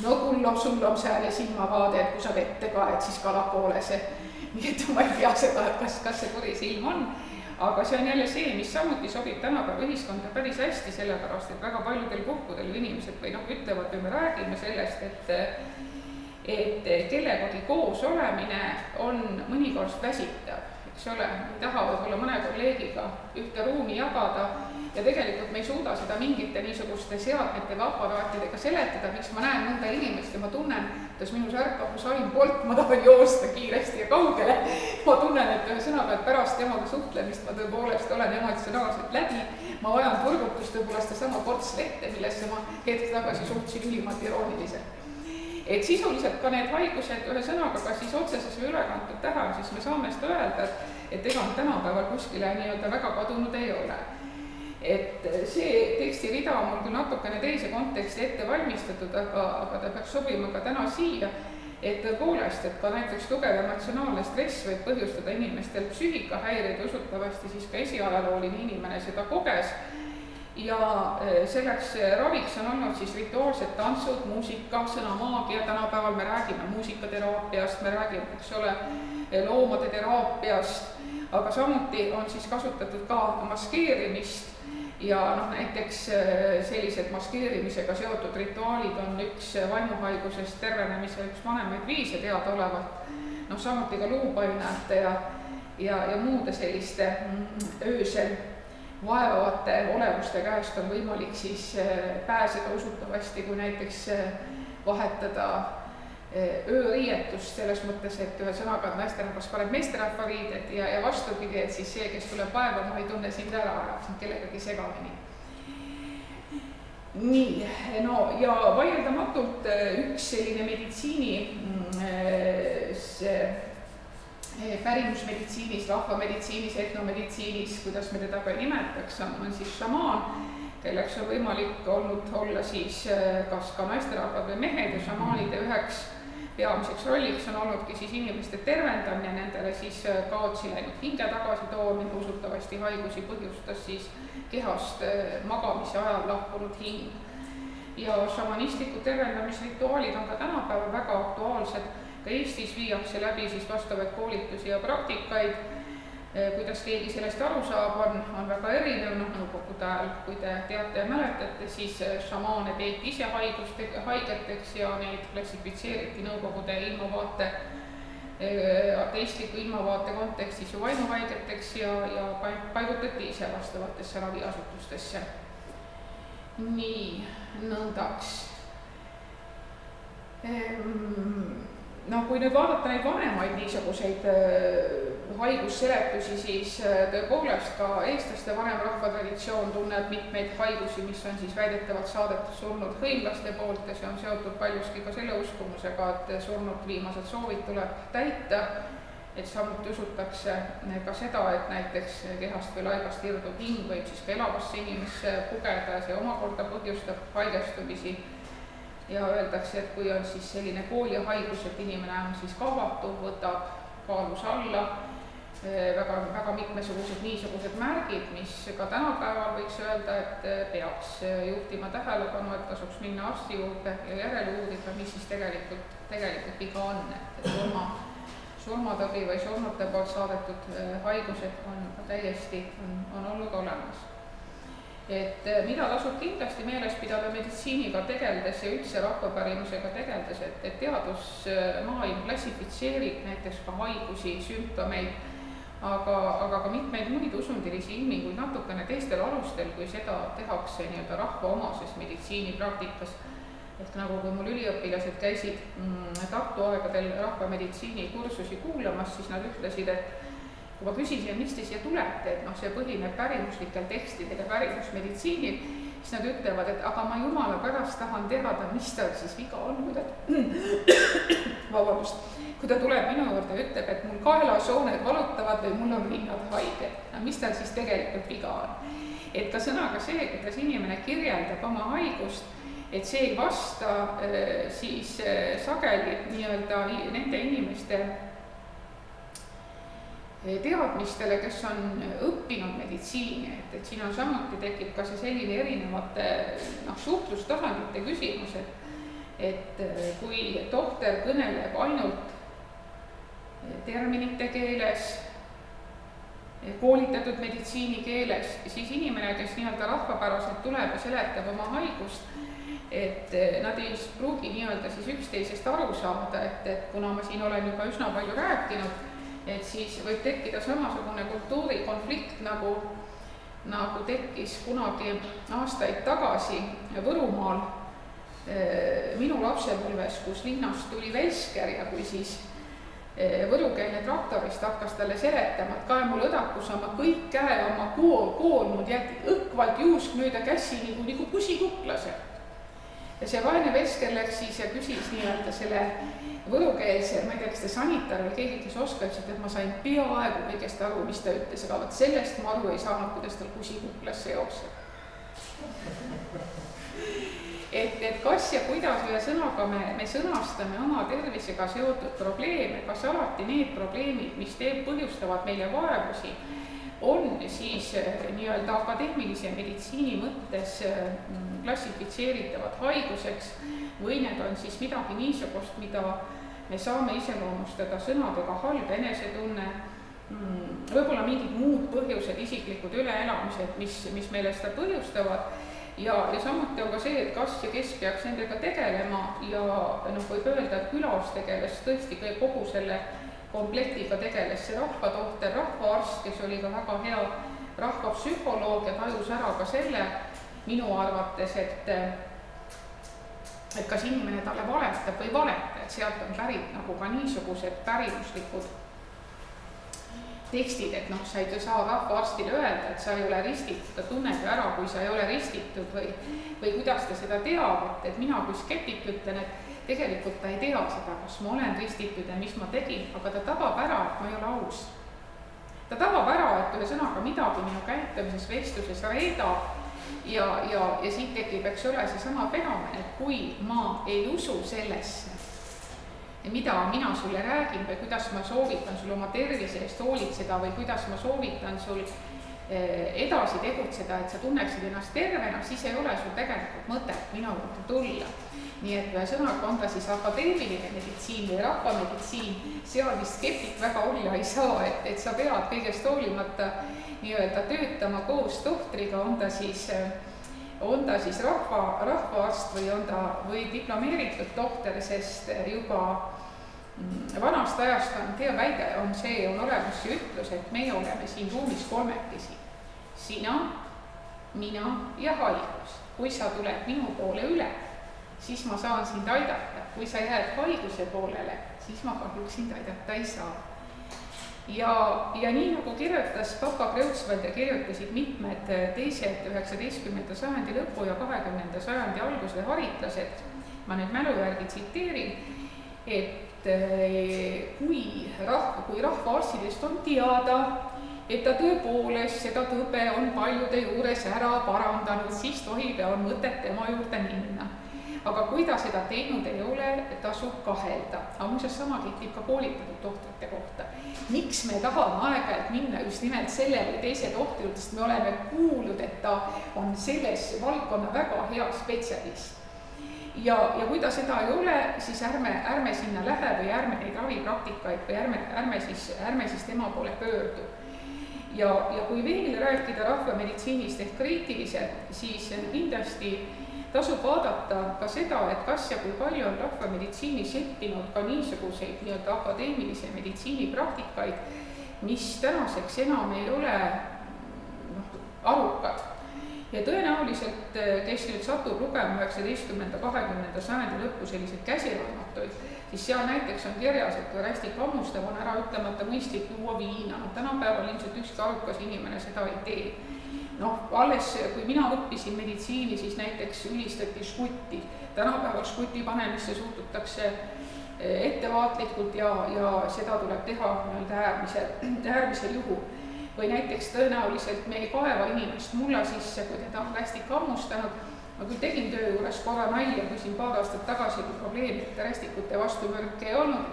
no sul on sääne silmavaade, et kui sa vette kaed, siis kala poole see. Nii et ma ei tea seda, et kas see kuri silm on. Aga see on jälle see, mis samuti sobib tänapäeva ühiskonda päris hästi, sellepärast, et väga paljudel puhkudel inimesed või ütlevad, või me räägime sellest, et kellegagi koos olemine on mõnikord väsitav, eks ole, me taha võib-olla mõne kolleegiga ühte ruumi jagada ja tegelikult me ei suuda seda mingite niisuguste seadmete või aparaatidega seletada, miks ma näen mõnda inimest ja ma tunnen, kuidas minus ärkab Usain Bolt, ma tahan joosta kiiresti ja kaugele. Ma tunnen, et ühesõnaga, et pärast temaga suhtlemist ma tõepoolest olen emotsionaalselt läbi, ma vajan turgutust võib-olla sedasama ports vette, millesse ma hetk tagasi suhtsin ülimalt irooniliselt. Et sisuliselt ka need haigused ühesõnaga kas siis otseses või ülekantud tähe, siis me saame seda öelda, et ega tänapäeval kuskile nii-öelda väga kadunud ei ole. Et see tekstirida on mul küll natukene teise konteksti ette valmistatud, aga ta peaks sobima ka täna siia, et tõepoolest, et ka näiteks tugev emotsionaalne stress võib põhjustada inimestel psüühikahäireid, usutavasti siis ka esiajalooline inimene seda koges. Ja selleks raviks on olnud siis rituaalsed tantsud, muusika, sõnamaagia, tänapäeval me räägime muusikateraapiast, me räägime, eks ole, loomade teraapiast, aga samuti on siis kasutatud ka maskeerimist ja noh, näiteks sellised maskeerimisega seotud rituaalid on üks vaimuhaigusest tervenemise üks vanemaid viise teadaolevalt, noh samuti ka luupainajate ja muude selliste öösel vaevavate olemuste käest on võimalik siis pääseda usutavasti, kui näiteks vahetada ööriietust selles mõttes, et ühesõnaga, et naisterahvas paneb meesterahva riided ja vastupidi, et siis see, kes tuleb vaevama, ei tunne sind ära, ajab sind kellegagi segamini. Nii, no ja vaieldamatult üks selline pärimusmeditsiinis, rahvameditsiinis, etnomeditsiinis, kuidas me teda ka nimetaks, on siis šamaan, kelleks on võimalik olnud olla siis kas ka naisterahvad või mehed ja šamaanide üheks peamiseks rolliks on olnudki siis inimeste tervendamine, nendele siis kaotsi läinud hinge tagasi toomine, usutavasti haigusi põhjustas siis kehast magamise ajal lahkunud hing. Ja šamanistlikud tervendamisrituaalid on ka tänapäeval väga aktuaalsed, ka Eestis viiakse läbi siis vastavaid koolitusi ja praktikaid. Kuidas keegi sellest aru saab, on väga erinev, nõukogude ajal, kui te teate ja mäletate, siis šamaane peeti ise haigeteks ja neid klassifitseeriti nõukogude ilmavaate, ateistliku ilmavaate kontekstis ju vaimuhaigeteks ja paigutati ise vastavatesse raviasutustesse. Nii, nõndaks. No kui nüüd vaadata neid vanemaid niisuguseid haigusseletusi, siis tõepoolest ka eestlaste vanem rahvatraditsioon tunneb mitmeid haigusi, mis on siis väidetavalt saadetud surnud hõimlaste poolt ja see on seotud paljuski ka selle uskumusega, et surnud viimased soovid tuleb täita, et samuti usutakse ka seda, et näiteks kehast või laigast irduv hing võib siis ka elavasse inimesse pugeda ja see omakorda põhjustab haigestumisi. Ja öeldakse, et kui on siis selline koolihaigus, et inimene on siis kahvatu, võtab kaalus alla, väga mitmesugused niisugused märgid, mis ka tänapäeval võiks öelda, et peaks juhtima tähelepanu, et tasuks minna arsti juurde ja järele uurida, mis siis tegelikult viga on, et surmatõbi või surnute poolt saadetud haigused on täiesti olnud olemas. Et mida tasub kindlasti meeles pidada meditsiiniga tegeldes ja üldse rahvapärimusega tegeldes, et teadusmaailm klassifitseerib näiteks ka haigusi, sümptomeid, aga ka mitmeid muid usundilisi ilminguid natukene teistel alustel, kui seda tehakse nii-öelda rahvaomases meditsiinipraktikas. Ehk nagu kui mul üliõpilased käisid Tartu aegadel rahvameditsiini kursusi kuulamas, siis nad ütlesid, et kui ma küsisin, miks te siia tulete, et see põhineb pärimuslikel tekstidel ja pärimusmeditsiinil, siis nad ütlevad, et aga ma jumala pärast tahan teada, mis tal siis viga on, kui ta tuleb minu juurde ja ütleb, et mul kaelasooned valutavad või mul on rinnad haiged, mis tal siis tegelikult viga on. Et ka sõnaga see, kuidas inimene kirjeldab oma haigust, et see ei vasta siis sageli nii-öelda nende inimeste teadmistele, kes on õppinud meditsiini, et siin on samuti tekib ka see selline erinevate suhtlustasandite küsimus, et kui tohter kõneleb ainult terminite keeles, koolitatud meditsiini keeles, siis inimene, kes nii-öelda rahvapäraselt tuleb ja seletab oma haigust, et nad ei pruugi nii-öelda siis üksteisest aru saada, et kuna ma siin olen juba üsna palju rääkinud, et siis võib tekkida samasugune kultuurikonflikt, nagu tekkis kunagi aastaid tagasi Võrumaal minu lapsepõlves, kus linnast tuli velsker ja kui siis võrukeelne traktorist hakkas talle seletama, et kae mul õdakus oma kõik käe oma koolnud ja õkvalt juusk mööda käsi nagu kusikuklase. Ja see vaene velsker läks siis ja küsis nii-öelda selle võrukeelse, ma ei tea, kas ta sanitar või keegi, kes oskab, et ma sain peaaegu kõigest aru, mis ta ütles, aga sellest ma aru ei saanud, kuidas tal kusikuklasse jookseb. Et kas ja kuidas ühe sõnaga me sõnastame oma tervisega seotud probleeme, kas alati need probleemid, mis põhjustavad meile vaevusi, on siis nii-öelda akadeemilise meditsiini mõttes klassifitseeritavad haiguseks või need on siis midagi niisugust, mida me saame iseloomustada sõnadega halb enesetunne, võib-olla mingid muud põhjused, isiklikud üleelamised, mis meile seda põhjustavad ja samuti on ka see, et kas ja kes peaks nendega tegelema ja võib öelda, et külas tegeles tõesti kogu selle komplektiga tegeles see rahvatohter, rahvaarst, kes oli ka väga hea rahvapsühholoog ja tajus ära ka selle minu arvates, et kas inimene talle valetab või valeta, et sealt on pärit nagu ka niisugused pärimuslikud tekstid, et sa ei saa rahvaarstile öelda, et sa ei ole ristitud, ta tunneb ju ära, kui sa ei ole ristitud või kuidas ta seda teab, et mina kui skeptik ütlen, et tegelikult ta ei tea seda, kas ma olen ristitud ja mis ma tegin, aga ta tabab ära, et ma ei ole aus. Ta tabab ära, et ühesõnaga midagi minu käitumises, vestluses reedab ja siit tekib, eks ole, seesama fenomen, et kui ma ei usu sellesse, mida mina sulle räägin või kuidas ma soovitan sul oma tervise eest hoolitseda või kuidas ma soovitan sul edasi tegutseda, et sa tunneksid ennast tervena, siis ei ole sul tegelikult mõtet minu juurde tulla. Nii et ühesõnaga on ta siis akadeemiline meditsiin või rahvameditsiin, seal vist skeptik väga olla ei saa, et sa pead kõigest hoolimata nii-öelda töötama koos tohtriga, on ta siis rahvaarst või diplomeeritud tohter, sest juba vanast ajast on hea väide, on olemas see ütlus, et meie oleme siin ruumis kolmekesi. Sina, mina ja haigus. Kui sa tuled minu poole üle, siis ma saan sind aidata. Kui sa jääd haiguse poolele, siis ma kahjuks sind aidata ei saa. Ja nii nagu kirjutas Papa Kreutzwald ja kirjutasid mitmed teised 19. sajandi lõpu ja 20. sajandi alguse haritlased, ma nüüd mälu järgi tsiteerin, et kui rahvaarstidest on teada, et ta tõepoolest seda tõbe on paljude juures ära parandanud, siis tohib ja on mõtet tema juurde minna. Aga kui ta seda teinud ei ole, tasub kahelda. Aga muuseas sama kehtib ka koolitatud tohtrite kohta. Miks me tahame aeg-ajalt minna just nimelt selle või teise tohtri, sest me oleme kuulnud, et ta on selles valdkonna väga hea spetsialist. Ja kui ta seda ei ole, siis ärme sinna lähe või ärme neid ravipraktikaid või ärme siis tema poole pöördu. Ja kui veel rääkida rahvameditsiinist ehk kriitiliselt, siis kindlasti tasub vaadata ka seda, et kas ja kui palju on rahvameditsiinis settinud ka niisuguseid nii-öelda akadeemilise meditsiini praktikaid, mis tänaseks enam ei ole arukad. Ja tõenäoliselt, kes nüüd satub lugema 19. 20. sajandi lõppu selliseid käsiraamatuid, siis seal näiteks on kirjas, et kui hästi kammustav on ära ütlemata mõistlik juua viina. Tänapäeval ilmselt ükski arukas inimene seda ei tee. Alles kui mina õppisin meditsiini, siis näiteks ülistati škutti. Tänapäeval škuti panemisse suhtutakse ettevaatlikult ja seda tuleb teha äärmisel juhul. Või näiteks tõenäoliselt me ei kaeva inimest mulla sisse, kui teda on hästi kammustanud. Ma küll tegin töö juures korra nalja, kui siin paar aastat tagasi probleemi, et rästikute vastu mürke ei olnud.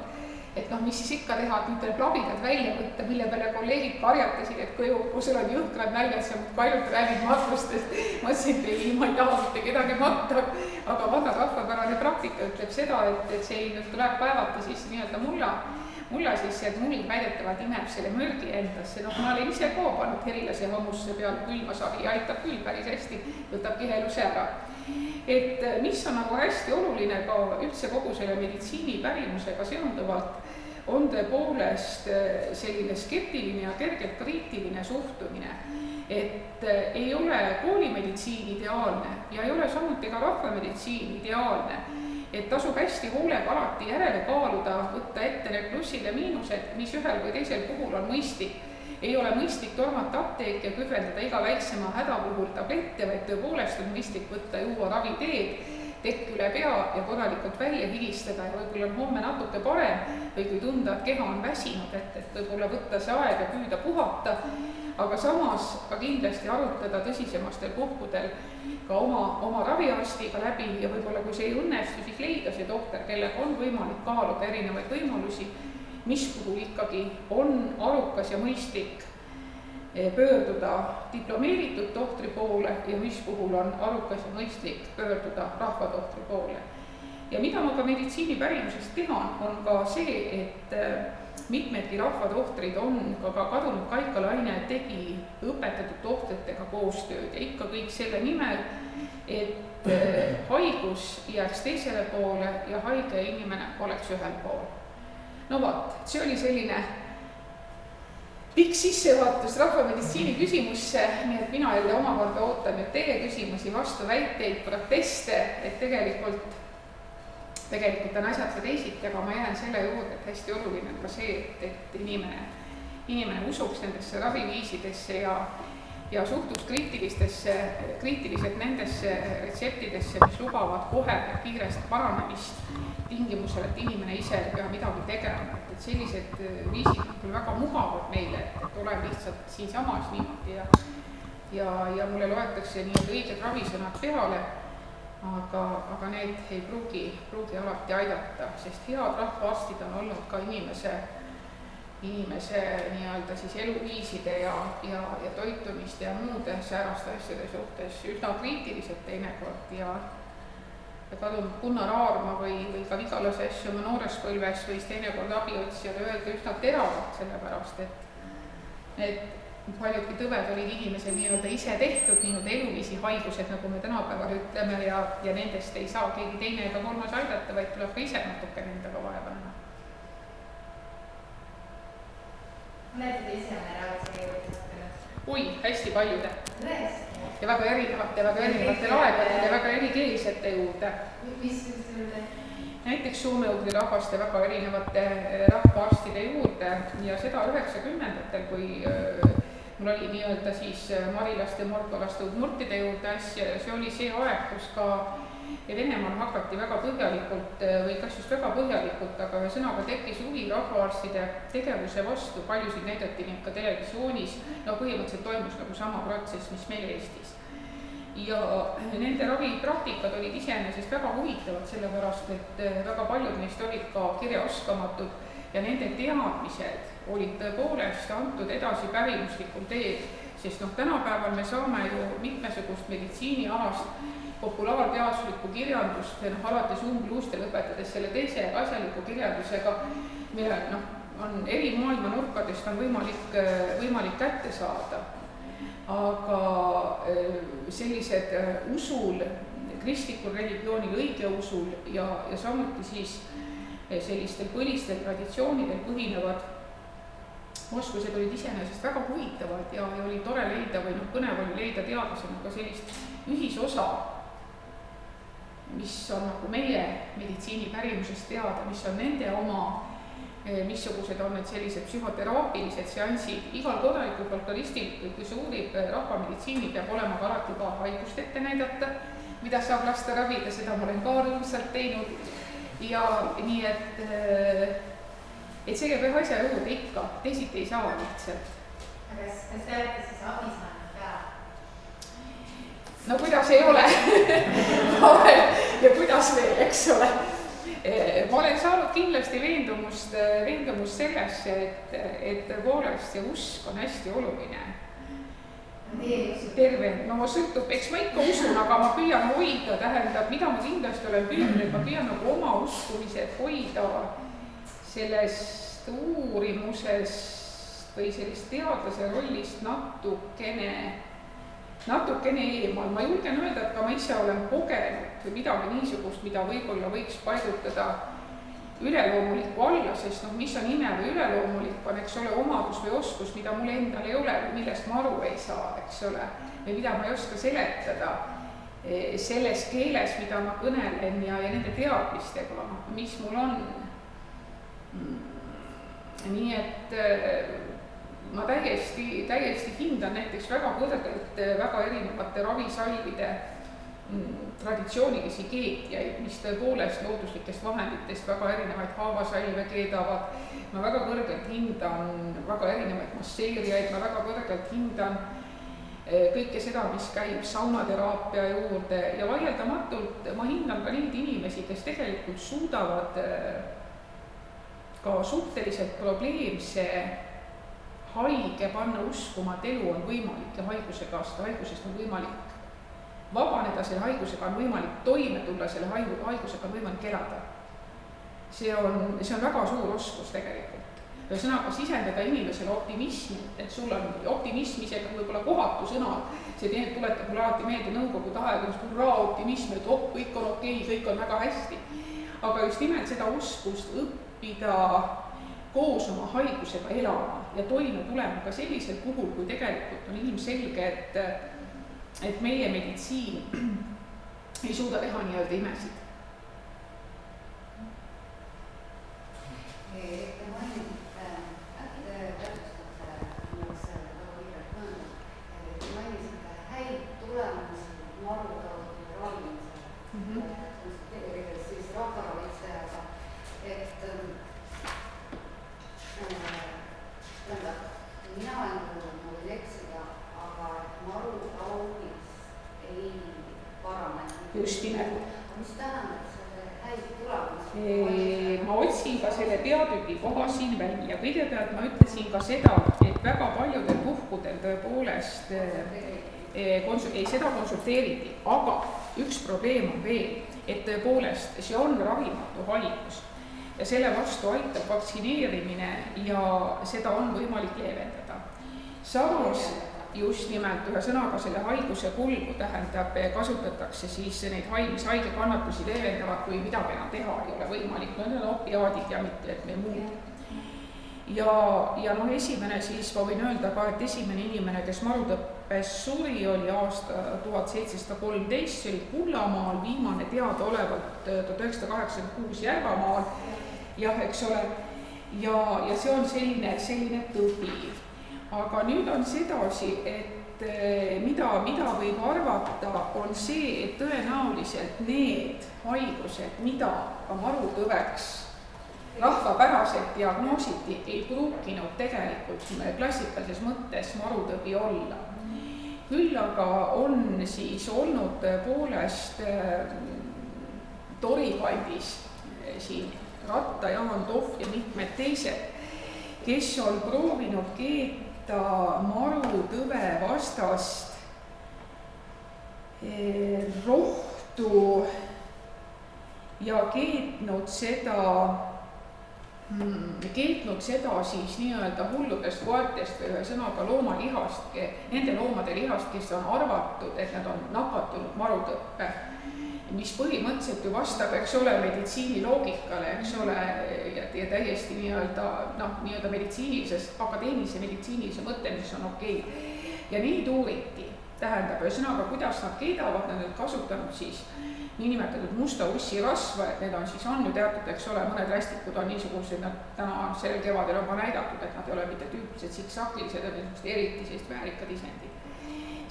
Et mis siis ikka teha, et nüüd tuleb labidad välja võtta, mille peale kolleegid karjatasid, et kui sul on jõhkrad näljad, sa ainult räägid matkustest. Ma ütlesin, et ei, ma ei taha mitte kedagi matta, aga vana rahvapärane praktika ütleb seda, et see nüüd tuleb päevata siis nii-öelda mulla sisse, et muld väidetavalt imeb selle mürgi endasse. Ma olin ise ka pannud herilase hammusse peal külmasavi ja aitab küll päris hästi, võtab kiheluse ära. Et mis on nagu hästi oluline ka üldse kogu selle meditsiini pärimusega seonduvalt, on tõepoolest selline skeptiline ja kergelt kriitiline suhtumine. Et ei ole koolimeditsiin ideaalne ja ei ole samuti ka rahvameditsiin ideaalne. Et tasub hästi hoolega alati järele kaaluda, võtta ette need plussid ja miinused, mis ühel või teisel puhul on mõistlik. Ei ole mõistlik tormata apteeki ja kühveldada iga väiksema häda puhul tablette, vaid tõepoolest on mõistlik võtta juua raviteed, tekk üle pea ja korralikult välja hilistada ja võib-olla on homme natuke parem või kui tunda, et keha on väsinud, et võib-olla võtta see aeg ja püüda puhata, aga samas ka kindlasti arutada tõsisemastel puhkudel ka oma raviarstiga läbi ja võib-olla kui see ei õnnestu, siis leida see tohter, kellega on võimalik kaaluda erinevaid võimalusi, mis puhul ikkagi on arukas ja mõistlik pöörduda diplomeeritud tohtri poole ja mis puhul on arukas ja mõistlik pöörduda rahvatohtri poole. Ja mida ma ka meditsiini pärimusest tehan, on ka see, et mitmedki rahvatohtrid on ka kadunud Kaika Laine tegi õpetatud tohtritega koostööd ja ikka kõik selle nimel, et haigus jääks teisele poole ja haige inimene oleks ühel pool. No vaat, see oli selline pikk sissevaatus rahvameditsiini küsimusse, nii et mina jälle omakorda ootan nüüd teie küsimusi, vastuväiteid, proteste, et tegelikult on asjad ka teisiti, aga ma jään selle juurde, et hästi oluline on ka see, et inimene usuks nendesse raviviisidesse ja suhtuks kriitiliselt nendesse retseptidesse, mis lubavad kohe kiiresti paranemist tingimusel, et inimene ise ei pea midagi tegema, et sellised viisid on küll väga mugavad meile, et olen lihtsalt siinsamas niimoodi ja mulle loetakse nii õiged ravisõnad peale, aga need ei pruugi alati aidata, sest head rahvaarstid on olnud ka inimese nii-öelda siis eluviiside ja toitumiste ja muude sääraste asjade suhtes üsna kriitilised teinekord ja kadunud Gunnar Aarma või ka Vigalase asju oma noores põlves võis teinekord abiotsijale öelda üsna teravalt, sellepärast et paljudki tõved olid inimesel nii-öelda ise tehtud, nii-öelda eluviisi haigused, nagu me tänapäeval ütleme ja nendest ei saa keegi teine ega kolmas aidata, vaid tuleb ka ise natuke nendega vaeva näha. Olete te ise mõne ravisi juurde? Oi, hästi paljude. Tõesti? Ja väga erinevatel aegadel ja väga erikeelsete juurde. Mis juurde? Näiteks soome-ugri rahvaste väga erinevate rahvaarstide juurde ja seda 90-ndatel, kui mul oli nii-öelda siis marilaste, mordolaste, udmurtide juurde asja ja see oli see aeg, kus ka Venemaal hakati väga põhjalikult või kas just väga põhjalikult, aga ühesõnaga tekkis huvi rahvaarstide tegevuse vastu, paljusid näidati neid ka televisioonis, no põhimõtteliselt toimus nagu sama protsess, mis meil Eestis. Ja nende ravipraktikad olid iseenesest väga huvitavad, sellepärast et väga paljud neist olid ka kirjaoskamatud ja nende teadmised olid tõepoolest antud edasi pärimuslikul teel, sest tänapäeval me saame ju mitmesugust meditsiinialast populaarteaduslikku kirjandust, alates umbluuste lõpetades selle teise asjaliku kirjandusega, mille on eri maailma nurkadest on võimalik kätte saada. Aga sellised usul, kristlikul religioonil, õigeusul ja samuti siis sellistel põlistel traditsioonidel põhinevad oskused olid iseenesest väga huvitavad ja oli tore leida või põnev oli leida teadlasena ka sellist ühisosa, mis on nagu meie meditsiini pärimusest teada, mis on nende oma, missugused on need sellised psühhoteraapilised seansid. Igal kodanikul folkloristil, kui see uurib rahvameditsiini, peab olema ka alati ka haigust ette näidata, mida saab lasta ravida, seda ma olen ka rõõmsalt teinud. Ja nii, et see käib ühe asja juurde ikka, teisiti ei saa lihtsalt. Aga kas te olete siis abi saanud ka? No kuidas ei ole ja kuidas veel, eks ole. Ma olen saanud kindlasti veendumust sellesse, et tõepoolest see usk on hästi oluline. Terve, no sõltub, eks ma ikka usun, aga ma püüan hoida, tähendab, mida ma kindlasti olen püüdnud, ma püüan nagu oma uskumised hoida sellest uurimusest või sellist teadlase rollist natukene eemal. Ma julgen öelda, et ka ma ise olen kogenud midagi niisugust, mida võib-olla võiks paigutada üleloomuliku alla, sest mis on ime või üleloomulik on, eks ole, omadus või oskus, mida mul endal ei ole, millest ma aru ei saa, eks ole, või mida ma ei oska seletada selles keeles, mida ma kõnelen ja nende teadmistega, mis mul on. Nii et ma täiesti hindan näiteks väga kõrgelt väga erinevate ravisalvide traditsioonilisi keetjaid, mis tõepoolest looduslikest vahenditest väga erinevaid haavasalve keedavad. Ma väga kõrgelt hindan väga erinevaid masseerijaid, ma väga kõrgelt hindan kõike seda, mis käib saunateraapia juurde ja vaieldamatult ma hindan ka neid inimesi, kes tegelikult suudavad ka suhteliselt probleemse haige panna uskuma, et elu on võimalik ja haigusest on võimalik vabaneda, selle haigusega on võimalik toime tulla, selle haigusega on võimalik elada. See on väga suur oskus tegelikult. ühesõnaga sisendada inimesele optimismi, et sul on optimism isegi võib-olla kohatu sõna, see tuletab mulle alati meelde nõukogude aega, just hurraa optimism, et kõik on okei, kõik on väga hästi. Aga just nimelt seda oskust õppida koos oma haigusega elama ja toime tulema ka sellisel puhul, kui tegelikult on ilmselge, et meie meditsiin ei suuda teha nii-öelda imesid. Just nimelt. Mis tähendab selle häid tulemusi? Ma otsin ka selle peatüki koha siin välja. Kõigepealt ma ütlesin ka seda, et väga paljudel puhkudel tõepoolest seda konsulteeriti, aga üks probleem on veel, et tõepoolest see on ravimatu haigus ja selle vastu aitab vaktsineerimine ja seda on võimalik leevendada. Samas just nimelt ühesõnaga selle haiguse kulgu tähendab, kasutatakse siis neid haige kannatusi leevendavad, kui midagi enam teha ei ole võimalik, no need on opiaadid ja mitte muud. Ja esimene siis, ma võin öelda ka, et esimene inimene, kes marutõppes suri, oli aasta 1713, see oli Kullamaal, viimane teadaolevalt 1986 Järvamaal, jah, eks ole, ja see on selline tõbi. Aga nüüd on sedasi, et mida võib arvata, on see, et tõenäoliselt need haigused, mida ka marutõveks rahvapäraselt diagnoositi, ei pruukinud tegelikult klassikalises mõttes marutõbi olla. Küll aga on siis olnud tõepoolest Tori kandis siin Ratta, Jaan Tohv ja mitmed teised, kes on proovinud keeta marutõve vastast rohtu ja keetnud seda siis nii-öelda hulludest koertest või ühesõnaga loomalihast, nende loomade lihast, kes on arvatud, et nad on nakatunud marutõppe, mis põhimõtteliselt ju vastab, eks ole, meditsiiniloogikale, eks ole, ja täiesti nii-öelda meditsiinilises, akadeemilise meditsiinilise mõtlemises on okei. Ja neid uuriti, tähendab, ühesõnaga, kuidas nad keedavad, nad on kasutanud siis niinimetatud musta ussi rasva, et need on siis ju teatud, eks ole, mõned rästikud on niisugused, nad täna sellel kevadel on ka näidatud, et nad ei ole mitte tüüpilised siksakilised, et eriti sellist väärikad isendid.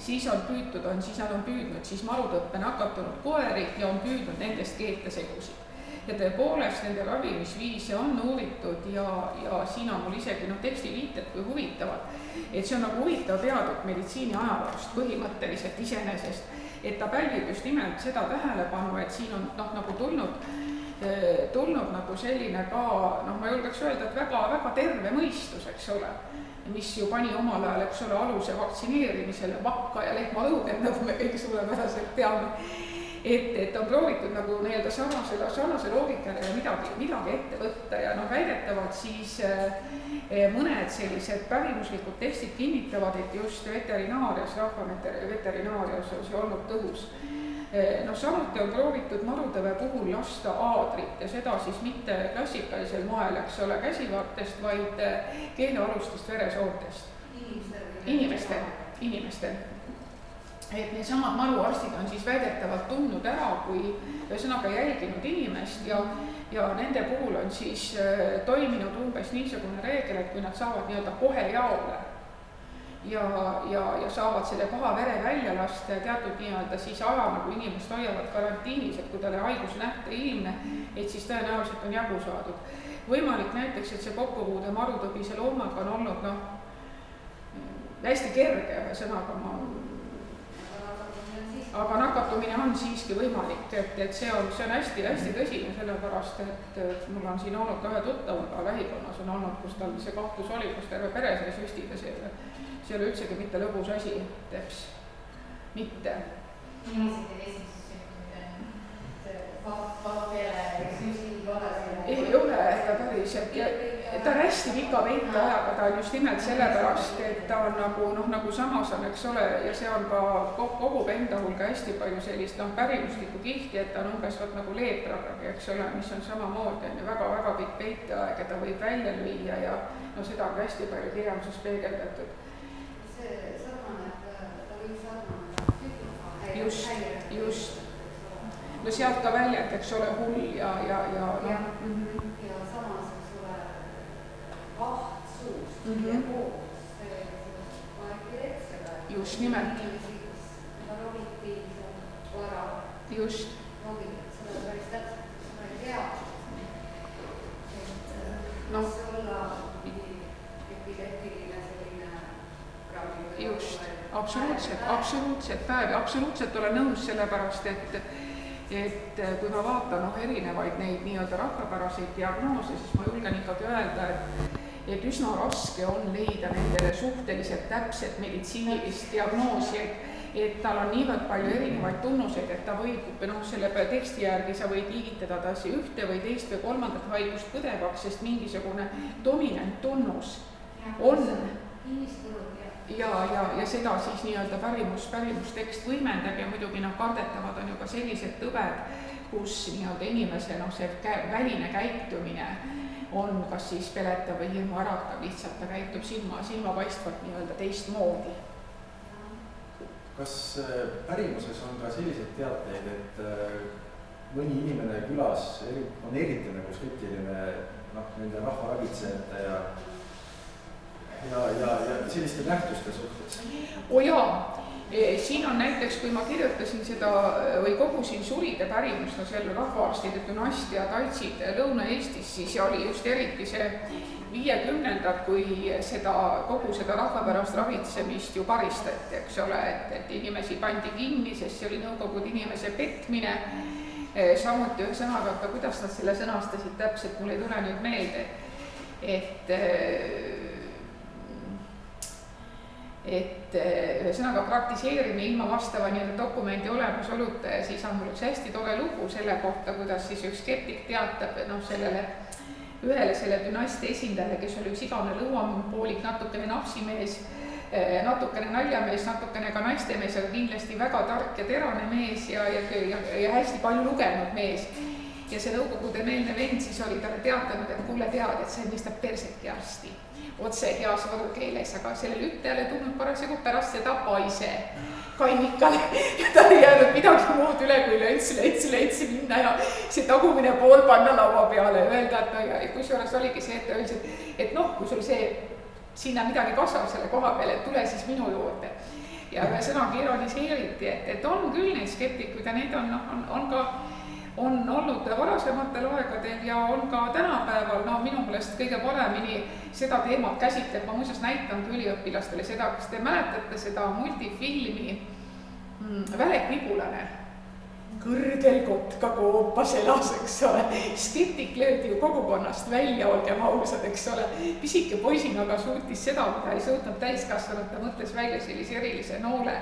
Siis nad on püüdnud siis marutõppe nakatunud koeri ja on püüdnud nendest keeta segusid. Ja tõepoolest nende ravimisviise on uuritud ja siin on mul isegi tekstiviited, kui huvitavad, et see on nagu huvitav peatükk meditsiini ajaloost põhimõtteliselt iseenesest, et ta pälvib just nimelt seda tähelepanu, et siin on nagu tulnud nagu selline ka, ma julgeks öelda, et väga terve mõistus, eks ole, mis ju pani omal ajal, eks ole, aluse vaktsineerimisele vakka ja lehmalõuged, nagu me kõik suurepäraselt teame, et on proovitud nagu nii-öelda sarnase loogikale ja midagi ette võtta ja väidetavalt siis mõned sellised pärimuslikud testid kinnitavad, et just veterinaarias, rahvaveterinaarias on see olnud tõhus. Samuti on proovitud marutõve puhul lasta aadrit ja seda siis mitte klassikalisel moel, eks ole, käsivartest, vaid keelealustest veresoontest. Inimestel. Et need samad maruarstid on siis väidetavalt tundnud ära, kui ühesõnaga jälginud inimest ja nende puhul on siis toiminud umbes niisugune reegel, et kui nad saavad nii-öelda kohe jaole ja saavad selle paha vere välja lasta ja teatud nii-öelda siis aja, nagu inimest hoiavad karantiinis, et kui talle haigus nähta ilmne, et siis tõenäoliselt on jagu saadud. Võimalik näiteks, et see kokkupuude marutõbise loomaga on olnud hästi kerge, ühesõnaga aga nakatumine on siiski võimalik, et see on hästi tõsine, sellepärast, et mul on siin olnud ka ühe tuttavaga lähikonnas on olnud, kus tal see kahtlus oli, kus terve pere sai süstida, see ei ole üldsegi mitte lõbus asi, teps, mitte. Millised esimesed sümptomid on? Vahvele, süsti, vahvele? Ei ole ta päriselt. ta on hästi pika venteajaga, ta on just nimelt sellepärast, et ta on nagu samas on, eks ole, ja see on ka kogub enda hulga hästi palju sellist pärimuslikku kihti, et ta on umbes nagu leepragagi, eks ole, mis on samamoodi, on ju väga-väga pikk peiteaeg ja ta võib välja lüüa ja seda on ka hästi palju kirjanduses peegeldatud. See sarnane, ta võib sarnane tühjuma just. No sealt ka väljend, eks ole, hull ja samas, eks ole, vaht suust ja koos, see vaeti retsega. Just nimelt. Seda roviti vara. Just. Logit, seda päris täpselt, seda ei tea. Kas olla epidetiline selline ravi? Just, absoluutselt olen nõus sellepärast, et kui ma vaatan erinevaid neid nii-öelda rahvapäraseid diagnoose, siis ma julgen ikkagi öelda, et üsna raske on leida nendele suhteliselt täpset meditsiinilist diagnoosi, et tal on niivõrd palju erinevaid tunnuseid, et ta võib, selle teksti järgi sa võid liigitada tassi ühte või teist või kolmandat haigust põdevaks, sest mingisugune dominant tunnus on ja seda siis nii-öelda pärimustekst võimendab ja muidugi kardetavad on ju ka sellised tõved, kus nii-öelda inimese see väline käitumine on kas siis peletav või hirmuäratav, lihtsalt ta käitub silmapaistvalt nii-öelda teistmoodi. Kas pärimuses on ka selliseid teateid, et mõni inimene külas on eriti nagu skeptiline nende rahvaravitsejate ja selliste nähtuste suhtes? Jaa, siin on näiteks, kui ma kirjutasin seda või kogusin suride pärimust, seal rahvaarstide dünastia taitsid Lõuna-Eestis, siis oli just eriti see 50-ndad, kui kogu seda rahvapärast ravitsemist ju karistati, eks ole, et inimesi pandi kinni, sest see oli nõukogude inimese petmine. Samuti ühe sõnaga, kuidas nad selle sõnastasid täpselt, mul ei tule nüüd meelde, et ühesõnaga praktiseerimine ilma vastava dokumendi olemasoluta ja siis on mul üks hästi tore lugu selle kohta, kuidas siis üks skeptik teatab ühele selle dünastia esindajale, kes oli üks igavene lõuapoolik, natukene napsimees, natukene naljamees, natukene ka naistemees, aga kindlasti väga tark ja terane mees ja hästi palju lugenud mees. Ja see nõukogude meelne vend siis oli talle teatanud, et kuule tead, et see mõistab persetki arsti. Otse heas võrukeeles, aga sellele ütlejale tulnud parasjagu pärast seda paise kannikale ja ta ei jäänud midagi muud üle, kui lentsi minna ja see tagumine pool panna laua peale ja öelda, et kusjuures oligi see, et ta öeldi, et kui sul sinna midagi kasvab selle koha peale, et tule siis minu juurde. Ja ühesõnaga ironiseeriti, et on küll neid skeptikuid ja neid on olnud varasematel aegadel ja on ka tänapäeval, minu meelest kõige paremini seda teemat käsitleb, ma muuseas näitan üliõpilastele seda, kas te mäletate seda multifilmi Välek Vibulane, kõrgel kotka koopas elas, eks ole, skeptik löödi ju kogukonnast välja, olgem ausad, eks ole, pisike poisina aga suutis seda, mida ei suutnud täiskasvanud, ta mõtles välja sellise erilise noole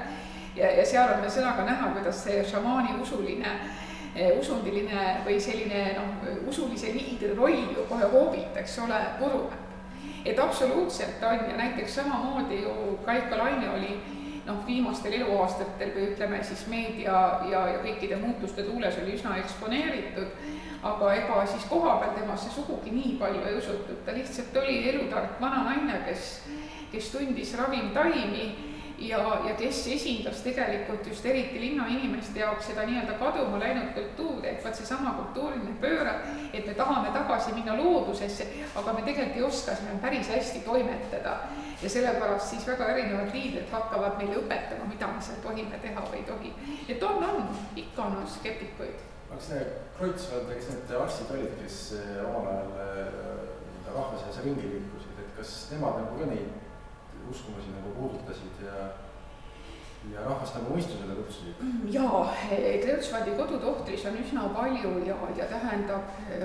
ja seal on sõnaga näha, kuidas see šamaani usundiline või selline usulise liidri roll ju kohe hoobilt, eks ole, puruneb. Et absoluutselt on ja näiteks samamoodi ju Kaika Laine oli viimastel eluaastatel või ütleme siis meedia ja kõikide muutuste tuules oli üsna eksponeeritud, aga ega siis koha peal temasse sugugi nii palju ei usutud, ta lihtsalt oli elutark vana naine, kes tundis ravimtaimi ja kes esindas tegelikult just eriti linnainimeste jaoks seda nii-öelda kaduma läinud kultuuri, et vaat seesama kultuuriline pööre, et me tahame tagasi minna loodusesse, aga me tegelikult ei oska siin päris hästi toimetada ja sellepärast siis väga erinevad liidrid hakkavad meile õpetama, mida me seal tohime teha või ei tohi. Et ikka on skeptikuid. Kas need Kreutzwald, kes need arstid olid, kes omal ajal rahva seas ringi liikusid, et kas nemad nagu ka neid uskumusi nagu puudutasid ja rahvast nagu mõistusele kutsusid? Jaa, Kreutzwaldi kodutohtris on üsna palju ja tähendab,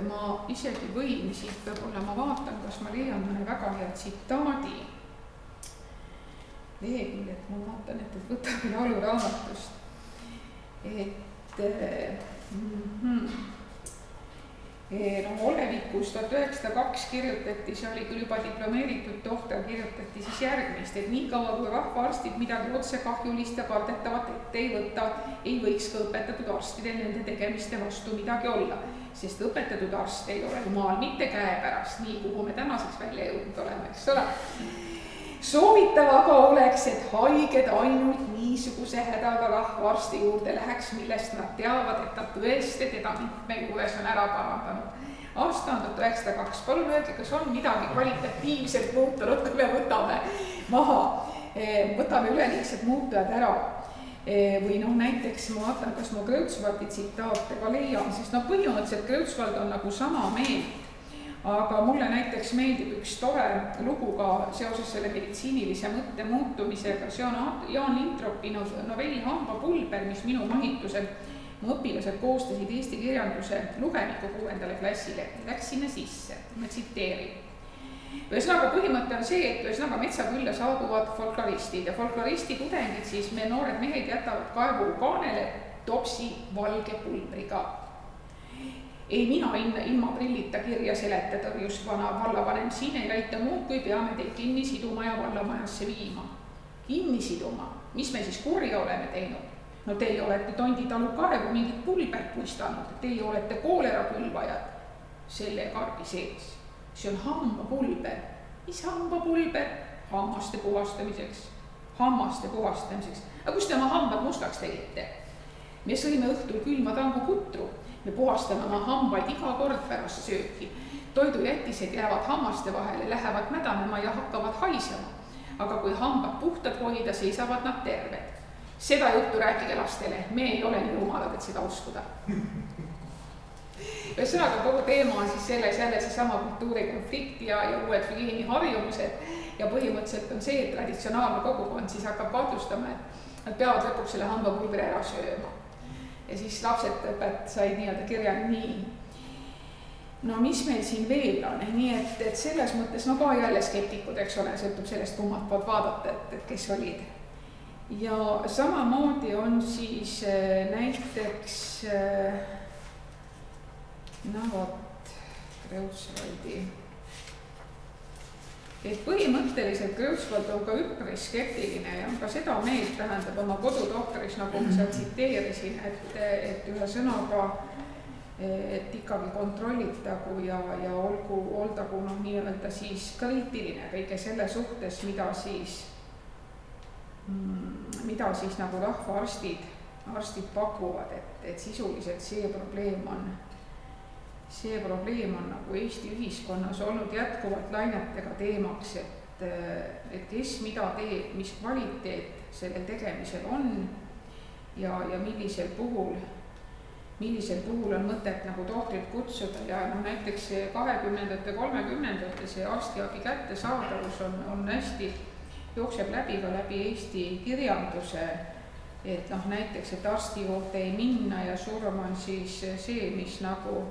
ma isegi võin siit võib-olla ma vaatan, kas ma leian mõne väga hea tsitaadi leheküljed, ma vaatan, et võtame lauluraamatust, olevikus 1902 kirjutati, see oli küll juba diplomeeritud tohter, kirjutati siis järgmist, et niikaua kui rahvaarstid midagi otse kahjulist ja kardetavat ette ei võta, ei võiks ka õpetatud arstidel nende tegemiste vastu midagi olla, sest õpetatud arst ei ole maal mitte käepärast, nii kuhu me tänaseks välja jõudnud oleme, eks ole. Soovitav aga oleks, et haiged ainult niisuguse hädaga rahvaarsti juurde läheks, millest nad teavad, et ta tõesti teda mitme juures on ära parandanud. Aasta on 1902, palun öelge, kas on midagi kvalitatiivselt muutunud, kui me võtame maha, võtame üleliigsed muutujad ära. Või näiteks ma vaatan, kas ma Kreutzwaldi tsitaate ka leian, sest põhimõtteliselt Kreutzwald on nagu sama meelt. Aga mulle näiteks meeldib üks tore lugu ka seoses selle meditsiinilise mõtte muutumisega, see on Jaan Lintropi novelli Hambapulber, mis minu mahitusel mu õpilased koostasid eesti kirjanduse lugemiku 6. klassile, läks sinna sisse, ma tsiteerin. Ühesõnaga põhimõte on see, et ühesõnaga metsakülla saabuvad folkloristid ja folkloristi tudengid, siis me noored mehed jätavad kaevu kaanele topsi valge pulbriga. Ei mina ilma prillita kirja seleta, tõrjus vana vallavanem, siin ei näita muud, kui peame teid kinni siduma ja vallamajasse viima. Kinni siduma, mis me siis kurja oleme teinud? No teie olete Tonditalu kaevu mingit pulbert puistanud, teie olete koolerakülvajad selle karbi sees. See on hambapulber. Mis hambapulber? Hammaste puhastamiseks. Aga kus te oma hambad mustaks tegite? Me sõime õhtul külma tangu kutru. Me puhastame oma hambaid iga kord pärast sööki. Toidujätised jäävad hammaste vahele, lähevad mädanema ja hakkavad haisema. Aga kui hambad puhtad hoida, seisavad nad terved. Seda juttu rääkige lastele, me ei ole nii rumalad, et seda uskuda. Ühesõnaga kogu teema on siis selles jälle seesama kultuurikonflikt ja uued hügieeniharjumused ja põhimõtteliselt on see, et traditsionaalne kogukond siis hakkab kahtustama, et nad peavad lõpuks selle hambapulbri ära sööma. Ja siis lapsed said nii-öelda kirja nii. No mis meil siin veel on, nii et selles mõttes ka jälle skeptikud, eks ole, sõltub sellest, kummalt poolt vaadata, et kes olid. Ja samamoodi on siis näiteks Kreutzwaldi. Et põhimõtteliselt Kreutzwald on ka üpris skeptiline ja on ka seda meelt, tähendab oma kodutohtoris, nagu ma seal tsiteerisin, et ühe sõnaga, et ikkagi kontrollitagu ja oldagu nii-öelda siis kriitiline kõige selle suhtes, mida siis nagu rahvaarstid pakuvad, et sisuliselt see probleem on nagu Eesti ühiskonnas olnud jätkuvalt lainetega teemaks, et kes mida teeb, mis kvaliteet sellel tegemisel on ja millisel puhul on mõtet nagu tohtrit kutsuda ja näiteks 20. 30. see arstiabi kättesaadavus on hästi, jookseb läbi Eesti kirjanduse, et näiteks, et arsti juurde ei minna ja surm on siis see, mis nagu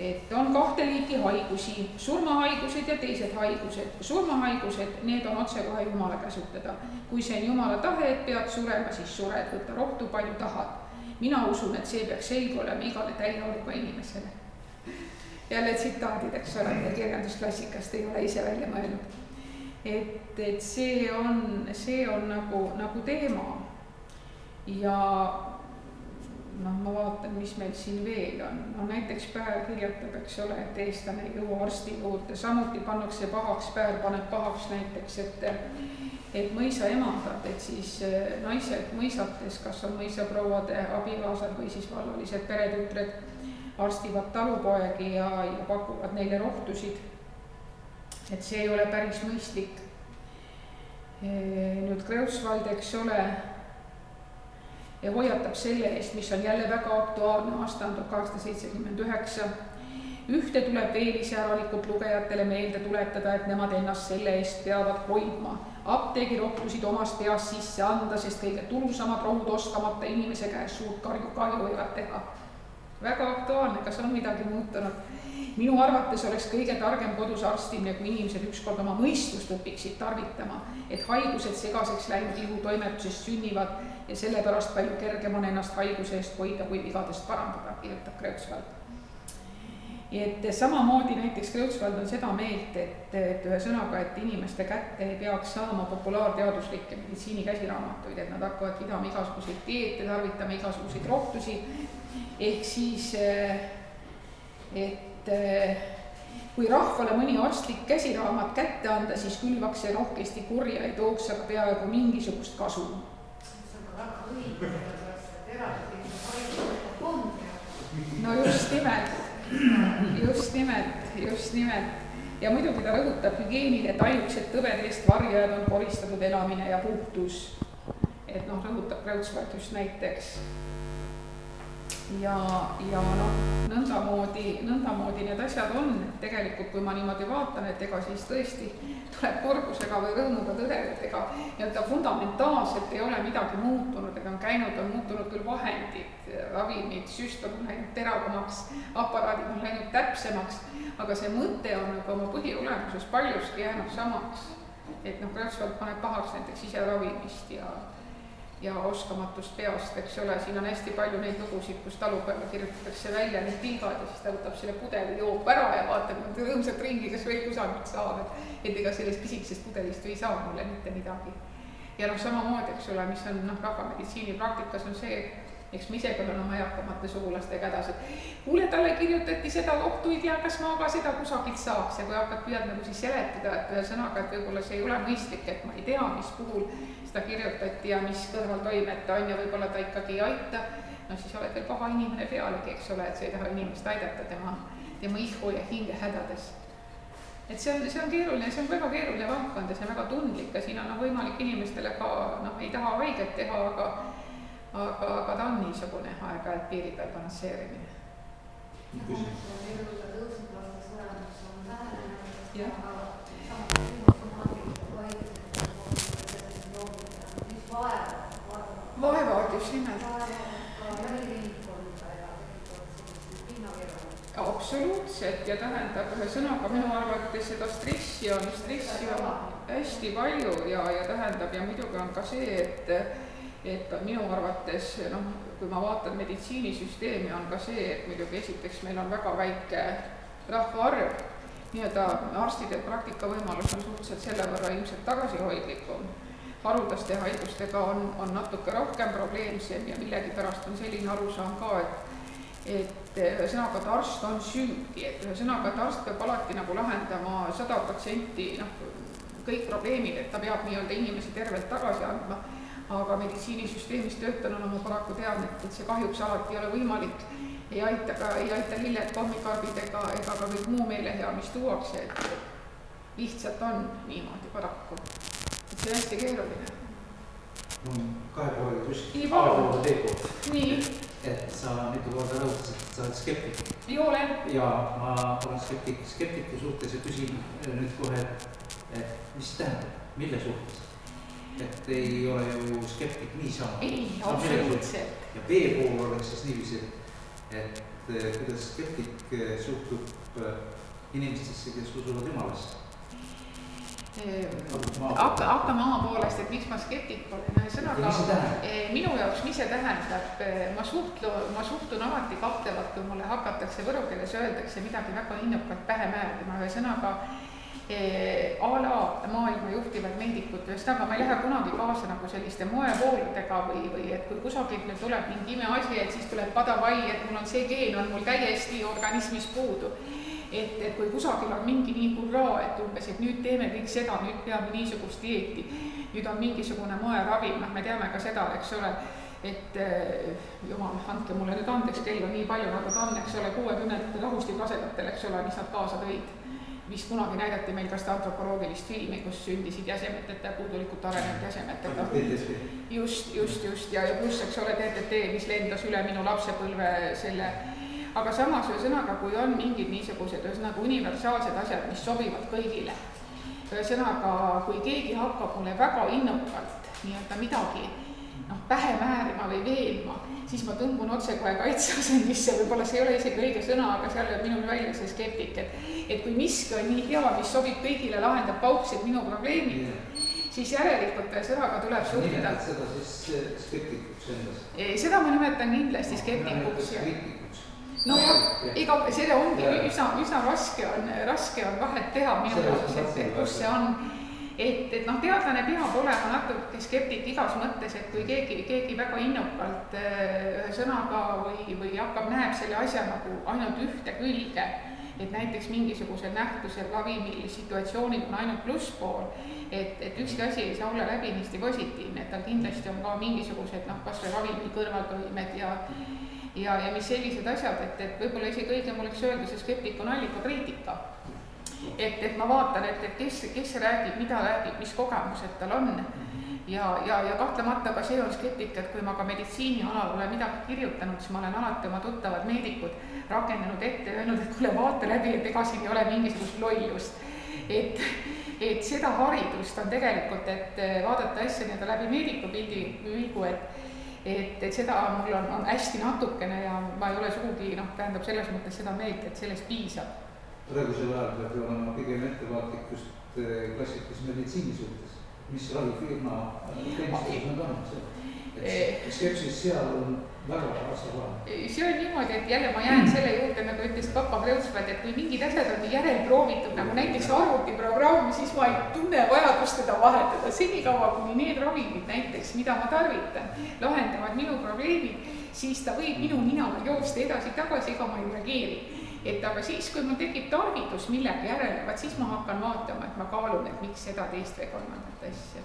et on kahte liiki haigusi, surmahaigused ja teised haigused. Surmahaigused, need on otsekohe Jumala käsutada. Kui see on Jumala tahe, et pead surema, siis sured, võtta rohtu palju tahad. Mina usun, et see peaks selge olema igale täieliga inimesele. Jälle tsitaadid, eks ole, kirjandusklassikast ei ole ise välja mõelnud. Et see on nagu teema. Ja ma vaatan, mis meil siin veel on. Näiteks Päär kirjutab, eks ole, et eestlane ei jõua arsti juurde. Samuti pannakse pahaks, Päär paneb pahaks näiteks, et mõisa emandad, et siis naised mõisates, kas on mõisaprouade abikaasad või siis vallalised peretütred, arstivad talupoegi ja pakuvad neile rohtusid. Et see ei ole päris mõistlik. Nüüd Kreutzwald, eks ole, ja hoiatab selle eest, mis on jälle väga aktuaalne, aasta on 1879. Ühte tuleb veel iseäralikult lugejatele meelde tuletada, et nemad ennast selle eest peavad hoidma. Apteegirohtusid omast peas sisse anda, sest kõige tulusamad rohud oskamata inimese käes suurt kahju võivad teha. Väga aktuaalne, kas on midagi muutunud? Minu arvates oleks kõige targem kodus arstimine, kui inimesed ükskord oma mõistust õpiksid tarvitama, et haigused segaseks läinud ihutoimetusest sünnivad ja sellepärast palju kergem on ennast haiguse eest hoida, kui vigadest parandada, kirjutab Kreutzwald. et samamoodi näiteks Kreutzwald on seda meelt, et ühesõnaga, et inimeste kätte ei peaks saama populaarteaduslikke meditsiini käsiraamatuid, et nad hakkavad pidama igasuguseid dieete, tarvitama igasuguseid rohtusi, ehk siis, et kui rahvale mõni arstlik käsiraamat kätte anda, siis külvaks see rohkesti kurja, ei tooks aga peaaegu mingisugust kasu. See on ka väga õige, et eraldi fond. No just nimelt. Ja muidugi ta rõhutab hügieenile, et ainukesed tõvede eest varjajad on koristatud elamine ja puhtus. Et rõhutab Kreutzwald just näiteks. Ja nõndamoodi need asjad on, et tegelikult kui ma niimoodi vaatan, et ega siis tõesti tuleb korgusega või rõõmuga tõdeda, et ega nii-öelda fundamentaalselt ei ole midagi muutunud, ega on muutunud küll vahendid, ravimid, süst on läinud teravamaks, aparaadid on läinud täpsemaks, aga see mõte on nagu oma põhiolemuses paljuski jäänud samaks. Et Kreutzwald paneb pahaks näiteks ise ravimist ja oskamatust peast, eks ole, siin on hästi palju neid lugusid, kus talu peale kirjutatakse välja need tilgad ja siis ta võtab selle pudeli, joob ära ja vaatab rõõmsat ringi, kas veel kusagilt saab, et ega sellest pisikesest pudelist ei saa mulle mitte midagi. Ja samamoodi, eks ole, mis on rahvameditsiini praktikas on see, eks ma ise olen oma eakamate sugulastega hädas, et kuule, talle kirjutati seda lohtu, ei tea, kas ma ka seda kusagilt saaks ja kui hakkad püüad nagu siis seletada, et ühesõnaga, et võib-olla see ei ole mõistlik, et ma ei tea, mis puhul seda kirjutati ja mis kõrvaltoimeta on ja võib-olla ta ikkagi ei aita, siis oled veel paha inimene pealegi, eks ole, et sa ei taha inimest aidata tema ihu ja hinge hädades. Et see on keeruline, see on väga keeruline valdkond ja see on väga tundlik ja siin on võimalik inimestele ka, ei taha haiget teha, aga ta on niisugune aeg-ajalt piiri peal balansseerimine. Vaevad just nimelt. Absoluutselt ja tähendab ühesõnaga minu arvates seda stressi on hästi palju ja tähendab ja muidugi on ka see, et minu arvates, kui ma vaatan meditsiinisüsteemi, on ka see, et muidugi esiteks meil on väga väike rahvaarv, nii-öelda arstide praktika võimalus on suhteliselt selle võrra ilmselt tagasihoidlikum. Haruldaste haigustega on natuke rohkem probleemsem ja millegipärast on selline arusaam ka, et ühesõnaga, et arst on süüdi, et ühesõnaga, et arst peab alati nagu lahendama 100% kõik probleemid, et ta peab nii-öelda inimesi tervelt tagasi andma, aga meditsiinisüsteemis töötanuna ma paraku tean, et see kahjuks alati ei ole võimalik, ei aita lilled, kommikarbid ega ka kõik muu meelehea, mis tuuakse, et lihtsalt on niimoodi paraku. Et see on hästi keeruline. Kahe poole kuskil A-poole teekood. Nii. Et sa mitu korda rõhutasid, et sa oled skeptik. Joo olen. Ja ma olen skeptiku suhtes ja küsin nüüd kohe, et mis tähendab, mille suhtes? Et ei ole ju skeptik niisama. Ei, absoluutselt. Ja B-pool oleks siis niiviisi, et kuidas skeptik suhtub inimestesse, kes usuvad Jumalasse. Hakkame oma poolest, et miks ma skeptik olen. Minu jaoks, mis see tähendab, ma suhtun alati kahtlevat, kui mulle hakatakse võru keeles öeldakse midagi väga innukalt pähe määrima. Ühesõnaga a la maailma juhtivad meedikud, ühesõnaga ma ei lähe kunagi kaasa nagu selliste moevooludega või et kui kusagilt nüüd tuleb mingi imeasi, et siis tuleb padavai, et mul on see geen, on mul täiesti organismis puudu. Et kui kusagil on mingi nii hurraa, et umbes, et nüüd teeme kõik seda, nüüd peame niisugust dieeti, nüüd on mingisugune moeravim, me teame ka seda, eks ole, et jumal, andke mulle nüüd andeks, kell on nii palju nagu ta on, eks ole, 60 rahustikasedatel, eks ole, mis nad kaasa tõid, mis kunagi näidati meil ka seda antropoloogilist filmi, kus sündisid jäsemeteta ja puudulikult arenenud jäsemetega. Just, ja pluss, eks ole, TTT, mis lendas üle minu lapsepõlve selle. Aga samas ühesõnaga, kui on mingid niisugused ühesõnaga universaalsed asjad, mis sobivad kõigile, ühesõnaga, kui keegi hakkab mulle väga innukalt nii-öelda midagi pähe määrima või veenma, siis ma tõmbun otse kohe kaitseasendisse, võib-olla see ei ole isegi õige sõna, aga seal on minul välja see skeptik, et kui miski on nii hea, mis sobib kõigile, lahendab pauksid minu probleemid, siis järelikult sõnaga tuleb suhtida. Nimetad seda siis skeptikuks endas? Seda ma nimetan kindlasti skeptikuks. ega selle ongi üsna raske on vahet teha minu jaoks, et kus see on. Et teadlane peab olema natuke skeptik igas mõttes, et kui keegi väga innukalt ühe sõnaga või näeb selle asja nagu ainult ühte külge, et näiteks mingisugusel nähtusel, ravimil, situatsioonil on ainult plusspool, et ükski asi ei saa olla läbinisti positiivne, et tal kindlasti on ka mingisugused kas või ravimi kõrvaltoimed ja mis sellised asjad, et võib-olla isegi õigem oleks öelda, see skeptik on allikakriitika. Et ma vaatan, et kes räägib, mida räägib, mis kogemused tal on ja kahtlemata ka see on skeptik, et kui ma ka meditsiinialal olen midagi kirjutanud, siis ma olen alati oma tuttavad meedikud rakendanud ette ja öelnud, et kuule, vaata läbi, et ega siin ei ole mingisugust lollust. Et seda haridust on tegelikult, et vaadata asja nii-öelda läbi meedikupilgu, et seda mul on hästi natukene ja ma ei ole sugugi, tähendab selles mõttes seda meelt, et sellest piisab. Praegusel ajal peab ju olema pigem ettevaatlik just klassikas meditsiini suhtes, mis ravifirma teenistus on olnud. Skepsis seal on väga asjakohane. See on niimoodi, et jälle ma jään selle juurde, nagu ütles Papa Kreuzfeld, et kui mingid asjad on järelproovitud, nagu näiteks arvutiprogramm, siis ma ei tunne vajadust teda vahetada. Senikaua, kuni need ravimid näiteks, mida ma tarvitan, lahendavad minu probleemid, siis ta võib minu ninale joosta edasi-tagasi, ega ma ei reageeri. Et aga siis, kui mul tekib tarvidus millegi järele, siis ma hakkan vaatama, et ma kaalun, et miks seda teist või kolmandat asja.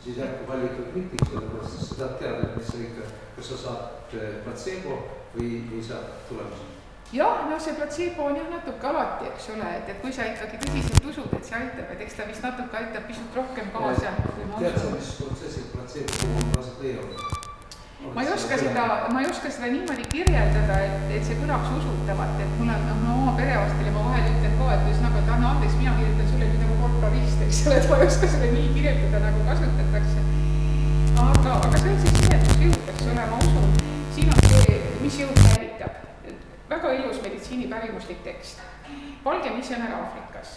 Siis äkki valjutud kriitik, sellepärast sa tahad teada, et mis sa ikka, kas sa saad placebo või saad tulemusi? Jah, see placebo on natuke alati, eks ole, et kui sa ikkagi tõsiselt usud, et see aitab, et eks ta vist natuke aitab pisut rohkem kaasa. Tead sa, mis protsessid placebo on kaasat leiavad? Ma ei oska seda niimoodi kirjeldada, et see kõlaks usutavalt, et mul on oma perearstile, ma vahel ütlen ka, et ühesõnaga, et anna andeks, mina kirjutan sulle nüüd nagu korporist, eks ole, et ma ei oska seda nii kirjeldada, nagu kasutatakse. Aga see on see sinetusjõud, eks ole, ma usun, siin on see, mis jõud käivitab. Väga ilus meditsiini pärimuslik tekst. Valge missionär Aafrikas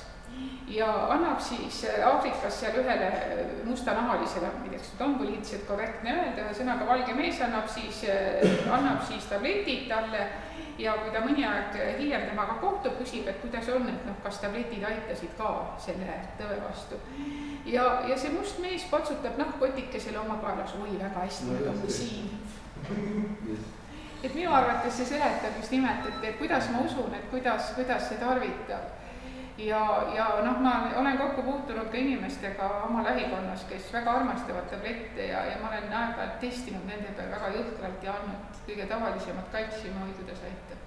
ja annab siis Aafrikas seal ühele mustanahalisele, milleks on poliitiliselt korrektne öelda, ühesõnaga valge mees annab siis tabletid talle ja kui ta mõni aeg hiljem temaga kohtub, küsib, et kuidas on, et kas tabletid aitasid ka selle tõve vastu. Ja see must mees patsutab kotikesele oma kaelas, oi väga hästi, aga mul siin. Et minu arvates see seletab just nimelt, et kuidas ma usun, et kuidas see tarvitab. Ja ma olen kokku puutunud ka inimestega oma lähikonnas, kes väga armastavad tablette ja ma olen aeg-ajalt testinud nende peal väga jõhkralt ja andnud kõige tavalisemat kaltsiumi, kuidas aitab.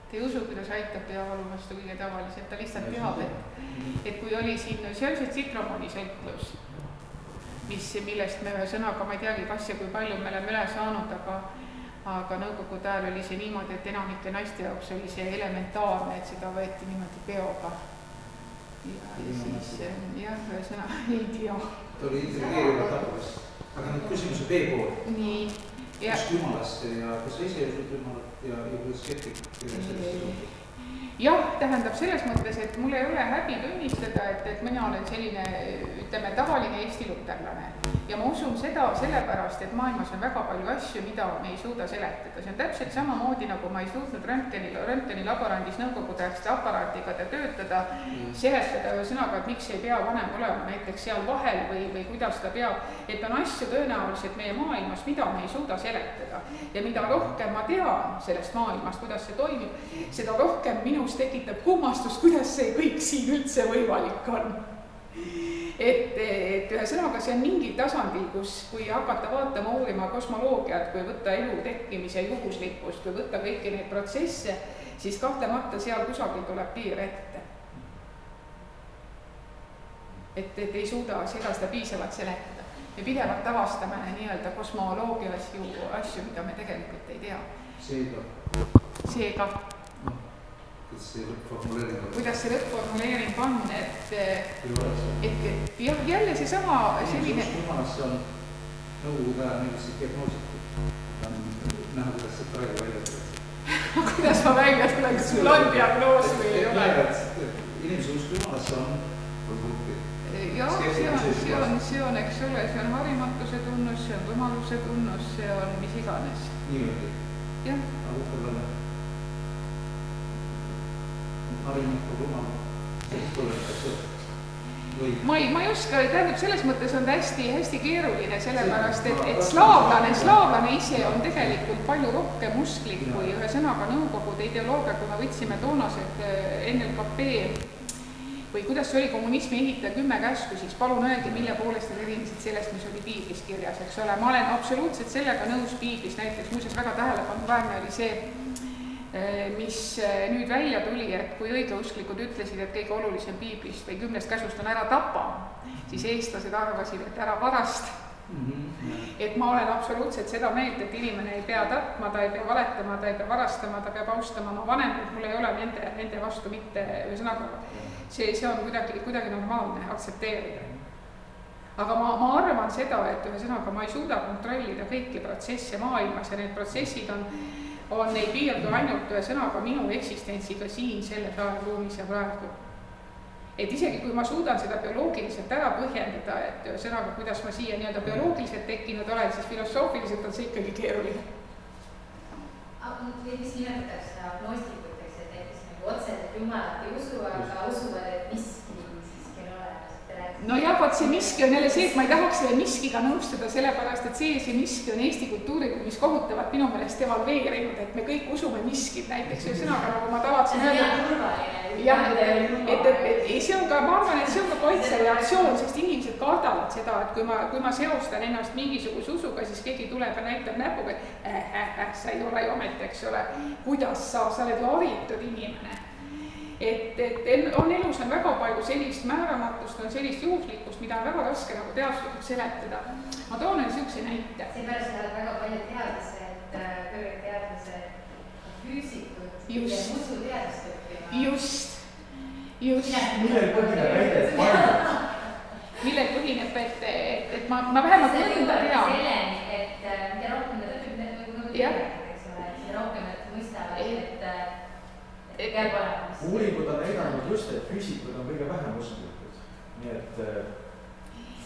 Ta ei usu, kuidas aitab peavalu vastu kõige tavaliselt, ta lihtsalt teab, et kui oli siin sealsed tsitromoni sõltlus, millest me ühe sõnaga, ma ei teagi, kas ja kui palju me oleme üle saanud, aga nõukogude ajal oli see niimoodi, et enamike naiste jaoks oli see elementaarne, et seda võeti niimoodi peoga. Ja siis, ühesõna, ei tea. Ta oli intrigeeriva tapus. Aga nüüd küsimuse B-pool. Nii. Kus jumalast ja kas sa ise usud jumalat ja kuidas skeptik? Jah, tähendab selles mõttes, et mul ei ole häbi tunnistada, et mina olen selline, ütleme, tavaline Eesti luterlane. Ja ma usun seda sellepärast, et maailmas on väga palju asju, mida me ei suuda seletada. See on täpselt samamoodi, nagu ma ei suutnud röntgeni laborandis nõukogudeaegste aparaatiga töötada, seletada ühesõnaga, et miks ei pea vanem olema näiteks seal vahel või kuidas ta peab. Et on asju tõenäoliselt meie maailmas, mida me ei suuda seletada. Ja mida rohkem ma tean sellest maailmast, kuidas see toimib, seda rohkem minus tekitab kummastust, kuidas see kõik siin üldse võimalik on. Et ühesõnaga see on mingil tasandil, kui hakata vaatama uurima kosmoloogiat, kui võtta elu tekkimise juhuslikkust, kui võtta kõiki neid protsesse, siis kahtlemata seal kusagil tuleb piir ette. Et ei suuda seda piisavalt seletada. Me pidevalt avastame nii-öelda kosmoloogias ju asju, mida me tegelikult ei tea. Seega. Kuidas see lõppformuleering on, et jälle see sama selline... Jumalasse on nõukogude ajal mingisse diagnoositud. Näha, kuidas see praegu välja tuleb. Kuidas ma välja tulen, kas mul on diagnoos või ei ole? Inimese usk Jumalasse on punkti. Jah, see on, eks ole, see on harimatuse tunnus, see on rumaluse tunnus, see on mis iganes. Niimoodi? Jah. Aga võib-olla harimatult rumal, ma ei oska, tähendab, selles mõttes on ta hästi keeruline, sellepärast et slaavlane ise on tegelikult palju rohkem usklik kui ühesõnaga Nõukogude ideoloogia, kui me võtsime toonased NLKP või kuidas see oli kommunismi ehitaja 10 käsku, siis palun öelge, mille poolest need erinesid sellest, mis oli piiblis kirjas, eks ole. Ma olen absoluutselt sellega nõus piiblis, näiteks muuseas väga tähelepanuväärne oli see, mis nüüd välja tuli, et kui õigeusklikud ütlesid, et kõige olulisem piiblist või 10 käsust on ära tapa, siis eestlased arvasid, et ära varasta. Et ma olen absoluutselt seda meelt, et inimene ei pea tapma, ta ei pea valetama, ta ei pea varastama, ta peab austama oma vanemad, mul ei ole nende vastu mitte, ühesõnaga see on kuidagi normaalne aktsepteerida. Aga ma arvan seda, et ühesõnaga ma ei suuda kontrollida kõiki protsesse maailmas ja need protsessid ei piirdu ainult ühesõnaga minu eksistentsiga siin selles aegruumis ja praegu. Et isegi kui ma suudan seda bioloogiliselt ära põhjendada, et ühesõnaga, kuidas ma siia nii-öelda bioloogiliselt tekkinud olen, siis filosoofiliselt on see ikkagi keeruline. Mis nimetatakse agnostikuteks, et näiteks nagu otseselt jumalat ei usu, aga usuvad, et miski siiski on olemas. No jah, vaat see miski on jälle see, et ma ei tahaks selle miskiga nõustuda, sellepärast, et see miski on Eesti kultuuriruumis kohutavalt minu meelest devalveerinud, et me kõik usume miskit näiteks, ühesõnaga nagu ma tavatsen öelda. Jah, et see on ka, ma arvan, et see on ka kaitsereaktsioon, sest inimesed kardavad seda, et kui ma seostan ennast mingisuguse usuga, siis keegi tuleb ja näitab näpuga, et sa ei ole ju ometi, eks ole, kuidas sa oled ju haritud inimene. Et on elus on väga palju sellist määramatust, on sellist juhuslikkust, mida on väga raske nagu teaduslikult seletada. Ma toon niisuguse näite. Seepärast lähevad väga paljud teadlased, kõrged teadlased, füüsikud ja musuteadust õppima. Just. Millel põhineb väide? Millel põhineb, et ma vähemalt mõnda tean. Selleni, et mida rohkem nad õpib, nagu seda rohkem nad mõistavad, et peab olema. Uuringud on näidanud just, et füüsikud on kõige vähem usklikud. Nii et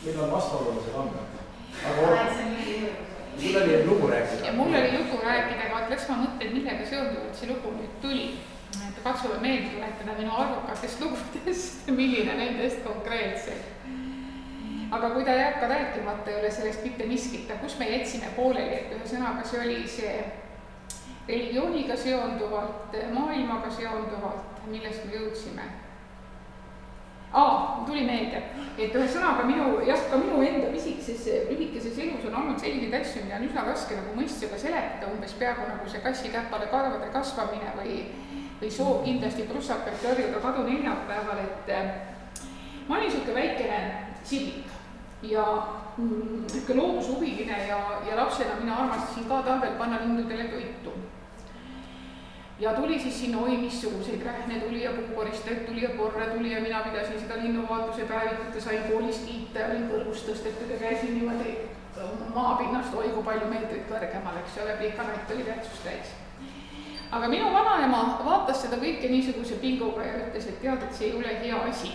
meil on vastuolulised andmed. Aga mul oli lugu rääkida. Ja mul oli lugu rääkida, aga läks ma mõtlen, millega seonduvalt see lugu nüüd tuli. Katsume meelde tuletada minu arvukatest lugudest, milline nendest konkreetselt. Aga kui ta jääb ka rääkimata ei ole sellest mitte miskita, kus me jätsime pooleli, et ühesõnaga see oli see religiooniga seonduvalt, maailmaga seonduvalt, millest me jõudsime. Tuli meelde, et ühesõnaga ka minu enda pisikeses lühikeses elus on olnud selliseid asju, mida on üsna raske nagu mõistusega seletada, umbes peaaegu nagu see kassikäppade karvade kasvamine või soov kindlasti prussakalt tõrjuda kadu neljapäeval, et ma olin niisugune väikene siblik ja loodushuviline ja lapsena mina armastasin ka talvel panna lindudele toitu. Ja tuli siis sinna missuguseid rähne tuli ja puukoristajad tuli ja porre tuli ja mina pidasin seda linnuvaatuse päevitut ja sain koolis kiita ja olin kõrvust tõstetud ja käisin niimoodi maapinnast kui palju meetrit kõrgemal, eks ole, plikanatt oli tähtsust täis. Aga minu vanaema vaatas seda kõike niisuguse pinguga ja ütles, et tead, et see ei ole hea asi.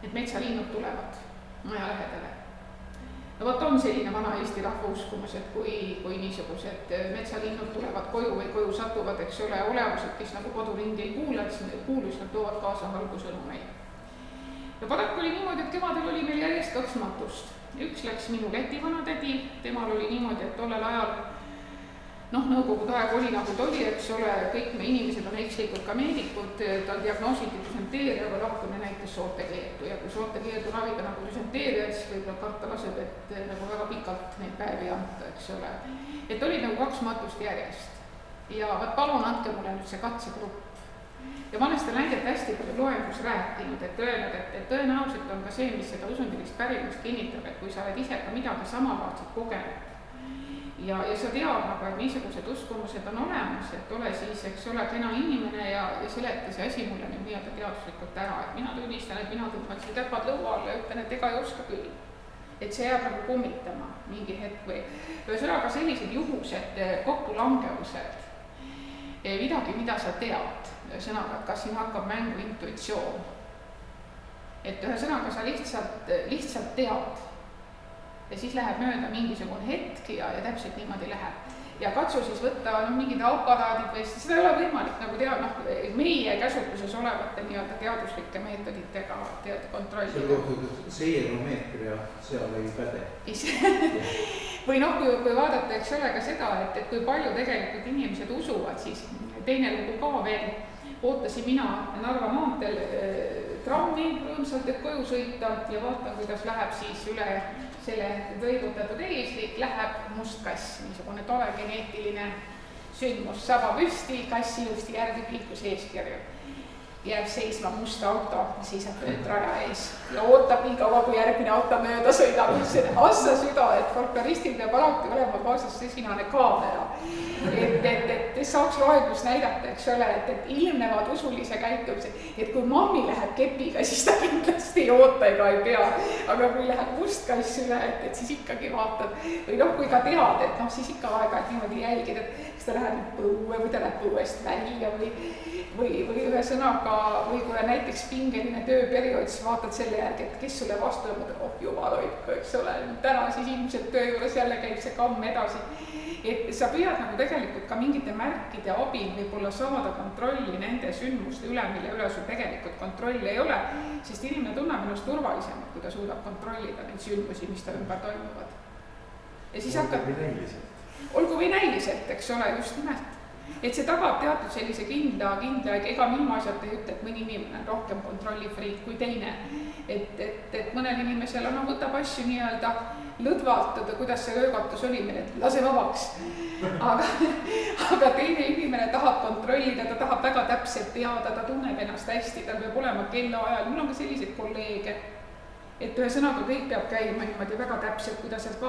Et metsalinnud tulevad maja lähedale. No vot on selline vana Eesti rahvauskumus, et kui niisugused metsalinnud tulevad koju või koju satuvad, eks ole, olevused, kes nagu koduringi ei kuulu, siis nad toovad kaasa halbu sõnumeid. Ja paraku oli niimoodi, et kevadel oli meil järjest 2 matust. Üks läks minu Läti vanatädi, temal oli niimoodi, et tollel ajal nõukogude aeg oli nagu ta oli, eks ole, kõik me inimesed on ekslikud ka meedikud, tal diagnoositi düsenteeria, aga lahkumine näitas soortekeeldu ja kui soortekeeldu ravida nagu düsenteeria, siis võib-olla karta laseb, et nagu väga pikalt neid päevi anta, eks ole. Et oli nagu 2 matust järjest ja palun andke mulle nüüd see katsegrupp. Ja ma olen seda näidet hästi palju loengus rääkinud, et öelnud, et tõenäoliselt on ka see, mis seda usundilist pärimust kinnitab, et kui sa oled ise ka midagi samalaadset kogenud, ja sa tead nagu, et niisugused uskumused on olemas, et ole siis, eks ole, kena inimene ja seleta see asi mulle nüüd nii-öelda teaduslikult ära, et mina tunnistan, et mina tõmbasin käpad lõua alla ja ütlen, et ega ei oska küll. Et see jääb nagu kummitama mingi hetk või ühesõnaga sellised juhused, kokkulangevused, midagi, mida sa tead, ühesõnaga, et kas siin hakkab mängu intuitsioon. Et ühesõnaga sa lihtsalt tead. Ja siis läheb mööda mingisugune hetk ja täpselt niimoodi läheb. Ja katsu siis võtta mingid aparaadid või seda ei ole võimalik nagu teha, meie käsutuses olevate nii-öelda teaduslike meetoditega kontrollida. Selle kohta see eromeetria seal ei päde. Või kui vaadata, eks ole ka seda, et kui palju tegelikult inimesed usuvad, siis teine lugu ka veel, ootasin mina Narva maanteel trammi rõõmsalt, et koju sõita ja vaatan, kuidas läheb siis üle selle võidutatud eeslik, läheb must kass, niisugune tore geneetiline sündmus, saba püsti, kass ilusti järgib liikluseeskirju. Jääb seisma must auto, seisab raja ees ja ootab nii kaua, kui järgmine auto mööda sõidab. See assa süda, et folkloristil peab alati olema kaasas sesinane kaamera. Et saaks loengus näidata, eks ole, et ilmnevad usulise käitumise, et kui mammi läheb kepiga, siis ta kindlasti ei oota ega ei pea. Aga kui läheb must kass üle, et siis ikkagi vaatad. Või kui ka tead, et siis ikka aega, et niimoodi jälgid, et kas ta läheb põue või ta läheb põuest välja või ühe sõnaga, või kui on näiteks pingeline tööperiood, siis vaatad selle järgi, et kes sulle vastu ja mõtled, jumal hoidku, eks ole, täna siis ilmselt töö juures jälle käib see kamm edasi. Et sa püüad nagu tegelikult ka mingite märkide abil võib-olla saada kontrolli nende sündmuste üle, mille üle sul tegelikult kontrolli ei ole, sest inimene tunneb ennast turvalisemalt, kui ta suudab kontrollida neid sündmusi, mis ta ümber toimuvad. Ja siis olgu või näiliselt, eks ole, just nimelt. Et see tagab teatud sellise kindla, ega ilmaasjata ei ütle, et mõni inimene on rohkem kontrollifriik kui teine. Et mõnel inimesel võtab asju nii-öelda lõdvalt, kuidas see öökatus oli meil, et lase vabaks. Aga teine inimene tahab kontrollida, ta tahab väga täpselt teada, ta tunneb ennast hästi, tal peab olema kellaajal. Mul on ka selliseid kolleege, et ühe sõnaga kõik peab käima niimoodi väga täpselt, kui ta sealt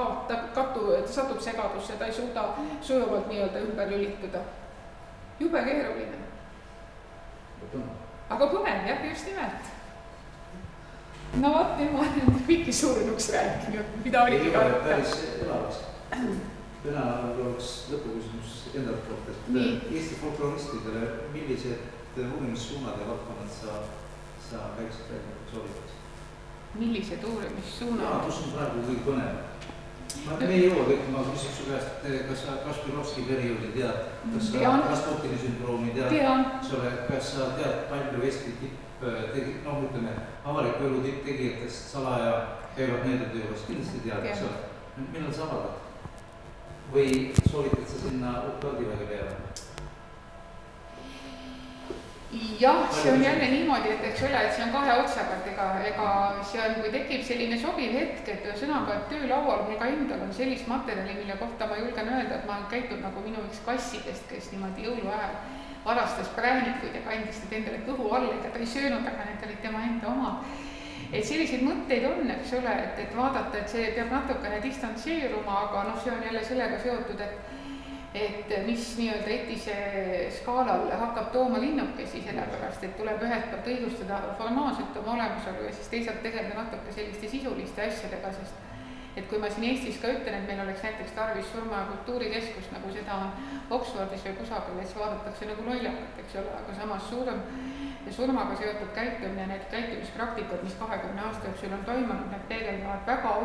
satub segadusse, ta ei suuda sujuvalt nii-öelda ümber lülituda. Jube keeruline. Aga põnev, jah, just nimelt. No vaat, ma olen kõiki surnuks rääkinud, mida oligi karta. Päris elavaks. Täna oleks lõpuküsimus endalt poolt, et Eesti folkloristidele millised uurimissuunad ja valdkonnad sa väikselt välja soovitaks? Millised uurimissuunad? Kus on praegu kõik põnev? Me ei jõua kõik, ma küsiks su käest, kas sa Kaspirovski perioodi tead, kas sa Rasputini sündroomi tead, kas sa tead palju Eesti ütleme, avaliku elu tipptegijatest salaja käivad meeldud juures, kindlasti tead, eks ole. Millal sa avaldad? Või soovitad sa sinna Utkardiväge peale? Jah, see on jälle niimoodi, et eks ole, et see on kahe otsaga, et ega see on, kui tekib selline sobiv hetk, et sõnaga, et töölaual mul ka endal on sellist materjali, mille kohta ma julgen öelda, et ma olen käitud nagu minu üks kassidest, kes niimoodi jõuluajal varastas präänikuid ja kandis need endale kõhu alla, ega ta ei söönud, aga need olid tema enda omad. Et selliseid mõtteid on, eks ole, et vaadata, et see peab natukene distantseeruma, aga see on jälle sellega seotud, et mis nii-öelda etise skaalal hakkab tooma linnukesi, sellepärast, et tuleb ühelt poolt õigustada formaalselt oma olemusolu ja siis teisalt tegeleda natuke selliste sisuliste asjadega, sest et kui ma siin Eestis ka ütlen, et meil oleks näiteks tarvis surma- ja kultuurikeskust, nagu seda on Oxfordis või kusagil, et siis vaadatakse nagu lollakat, eks ole, aga samas surmaga seotud käitumine, need käitumispraktikud, mis 20 aasta jooksul on toimunud, need peegeldavad väga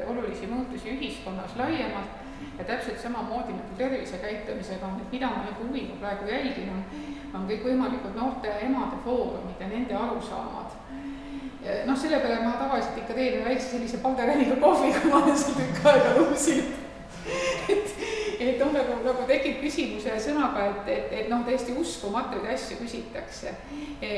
olulisi muutusi ühiskonnas laiemalt ja täpselt samamoodi nagu tervisekäitumisega, et mida ma nagu huviga praegu jälgin, on kõik võimalikud noorte emade foorumid ja nende arusaamad. Selle peale ma tavaliselt ikka teen väikse sellise palderääniga kohvi, kui ma olen seal tükk aega luusinud. Et nagu tekib küsimuse sõnaga, et täiesti uskumatuid asju küsitakse.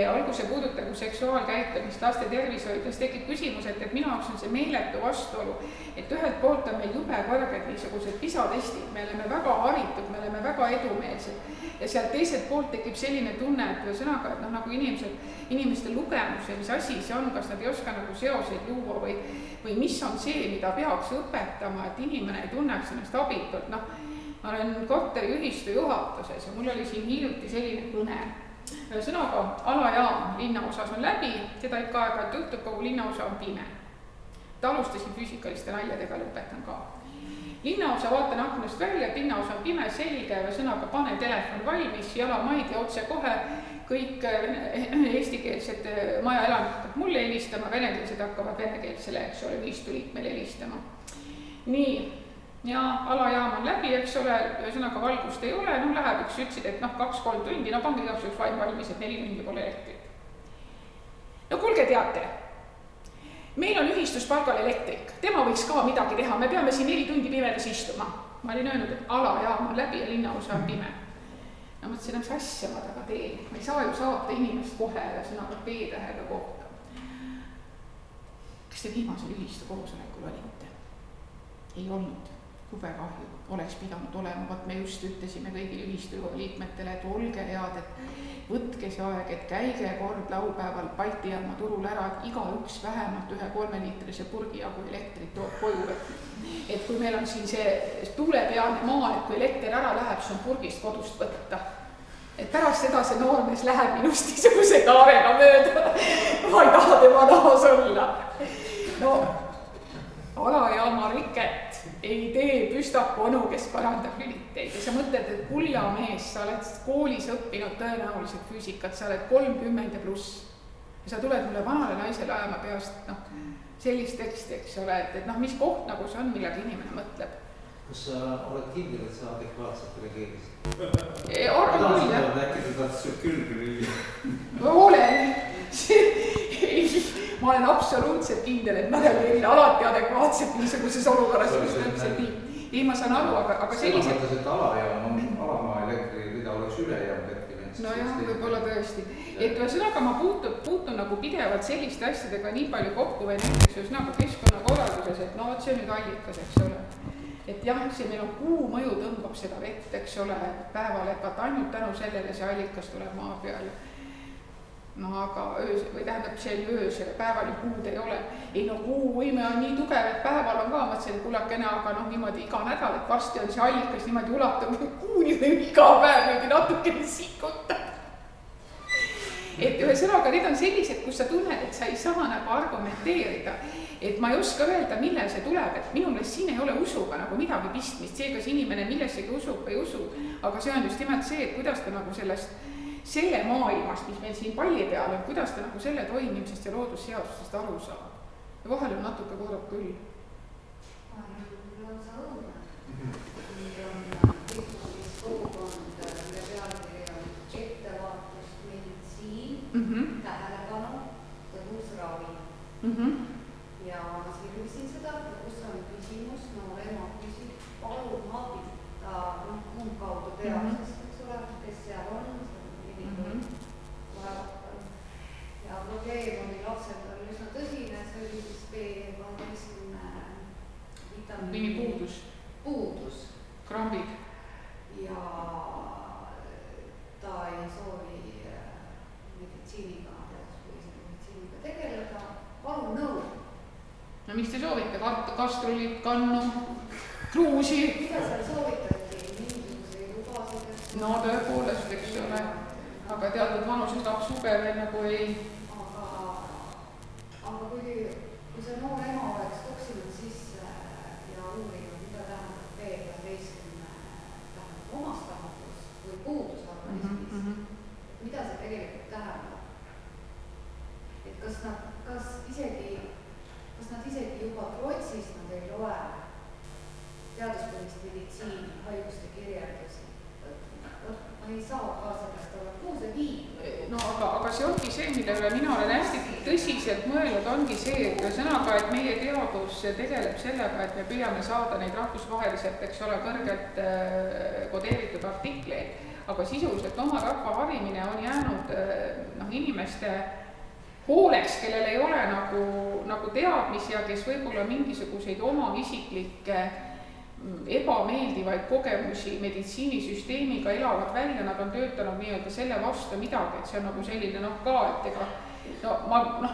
Olgu see puudutagu seksuaalkäitumist, laste tervishoidu, siis tekib küsimus, et minu jaoks on see meeletu vastuolu, et ühelt poolt on meil jube kõrged niisugused PISA-testid, me oleme väga haritud, me oleme väga edumeelsed ja sealt teiselt poolt tekib selline tunne, et sõnaga, et nagu inimeste lugemus ja mis asi see on, kas nad ei oska nagu seoseid luua või mis on see, mida peaks õpetama, et inimene ei tunneks ennast abitult. Ma olen korteriühistu juhatuses ja mul oli siin hiljuti selline kõne. Sõnaga alajaam linnaosas on läbi, seda ikka aeg-ajalt juhtub, kogu linnaosa on pime. Ta alustasin füüsikaliste naljadega, lõpetan ka. Linnaosa vaatan aknast välja, et linnaosa on pime, selge ja sõnaga pane telefon valmis, jalamaid ja otse kohe kõik eestikeelsed maja elanikud mulle helistama, venekeelsed hakkavad venekeelsele, eks ole, 5 liikmele helistama. Nii, ja alajaam on läbi, eks ole, ühesõnaga valgust ei ole, no läheb, üks ütlesid, et 2-3 tundi, no pange igaks üks vaim valmis, et 4 tundi pole elektrit. No kuulge, teate, meil on ühistuspalgal elektrik, tema võiks ka midagi teha, me peame siin 4 tundi pimedas istuma. Ma olin öelnud, et alajaam on läbi ja linnaosa on pime. No mõtlesin, mis asja ma taga teen, ma ei saa ju saata inimest kohe ühesõnaga B-tähega kohta. Kas te viimasel ühistu koosolekul olite? Ei olnud, jube kahju, oleks pidanud olema, vaat me just ütlesime kõigile ühistu liikmetele, et olge head, et võtke see aeg, et käige kord laupäeval Balti jaama turul ära, et igaüks vähemalt 1 3-liitrise purgi jagu elektrit toob koju. Et kui meil on siin see tuulepealne maa, et kui elekter ära läheb, siis on purgist kodust võtta. Et pärast seda see noormees läheb minust niisuguse kaarega mööda, ma ei taha tema nahas olla. No, alajaama riket ei tee püstaku onu, kes parandab lüliteid. Ja sa mõtled, et kullamees, sa oled koolis õppinud tõenäoliselt füüsikat, sa oled 30 ja pluss. Ja sa tuled mulle vanale naisele ajama peast, sellist teksti, eks ole, et mis koht nagu see on, millega inimene mõtleb. Kas sa oled kindel, et sa adekvaatselt reageerisid? Arvan küll, jah. Äkki ta tahtis su külge lüüa? Olen. Ma olen absoluutselt kindel, et ma reageerin alati adekvaatselt niisuguses olukorras, mis täpselt nii. Ei, ma saan aru, aga sellised... Sa mõttes, et alajaam on alamaa elektrida oleks ülejäänud hetkel. No jah, võib-olla tõesti. Et ühesõnaga ma puutun nagu pidevalt selliste asjadega nii palju kokku või näiteks ühesõnaga keskkonnakorralduses, et no see on nüüd allikas, eks ole. Et jah, see meil on kuu mõju tõmbab seda vett, eks ole, päeval, et vaat ainult tänu sellele see allikas tuleb maa peal. No aga või tähendab see öösel, päeval ju kuud ei ole. Ei no kuu võime on nii tugev, et päeval on ka mõtlesin kullakene, aga niimoodi iga nädal, et varsti on see allikas niimoodi ulatab kuuni või iga päev niimoodi natukene sikutab. Et ühesõnaga, need on sellised, kus sa tunned, et sa ei saa nagu argumenteerida. Et ma ei oska öelda, millel see tuleb, et minu meelest siin ei ole usuga nagu midagi pistmist. See, kas inimene millessegi usub või usu, aga see on just nimelt see, et kuidas ta nagu selle maailmast, mis meil siin palli peal on, kuidas ta nagu selle toimimisest ja loodusseadustest aru saab. Ja vahel on natuke korrab küll. Mul on see õudne. Meil on Facebookis kogukond, mille pealkiri on ettevaatust, meditsiin, tähelepanu, tõhus ravi. Ja ma sirvisin seda, kus on küsimus, ema küsib, palun abita umbkaudu teadusest, eks ole, kes seal on, ja probleem oli lapsed oli üsna tõsine, see oli siis B12 vitamiini puudus. Krambid. Ja ta ei soovi meditsiiniga tegeleda, palun nõu. No mis te soovite? Kastrullit, kannu, kruusi? Mida seal soovitati? Mingisuguseid lubasid? No tõepoolest, eks ole. Aga teatud vanuses laps ubel nagu ei... Aga kui see noor ema oleks toksinud sisse ja uurinud, mida tähendab B12 omastamatus või puudus organismis, mida see tegelikult tähendab? Et kas nad isegi juba trotsist nad ei loe teaduspõhist meditsiini, haiguste kirjeldusi. Ma ei saa ka sellest olla, kuhu see viib? No aga see ongi see, millele mina olen hästi tõsiselt mõelnud, ongi see, et sõnaga, et meie teadus tegeleb sellega, et me püüame saada neid rahvusvaheliselt, eks ole, kõrgelt kodeeritud artikleid, aga sisuliselt oma rahva harimine on jäänud inimeste hooleks, kellel ei ole nagu teadmisi ja kes võib-olla mingisuguseid oma isiklikke ebameeldivaid kogemusi meditsiinisüsteemiga elavad välja, nad on töötanud nii-öelda selle vastu midagi, et see on nagu selline ka, et ega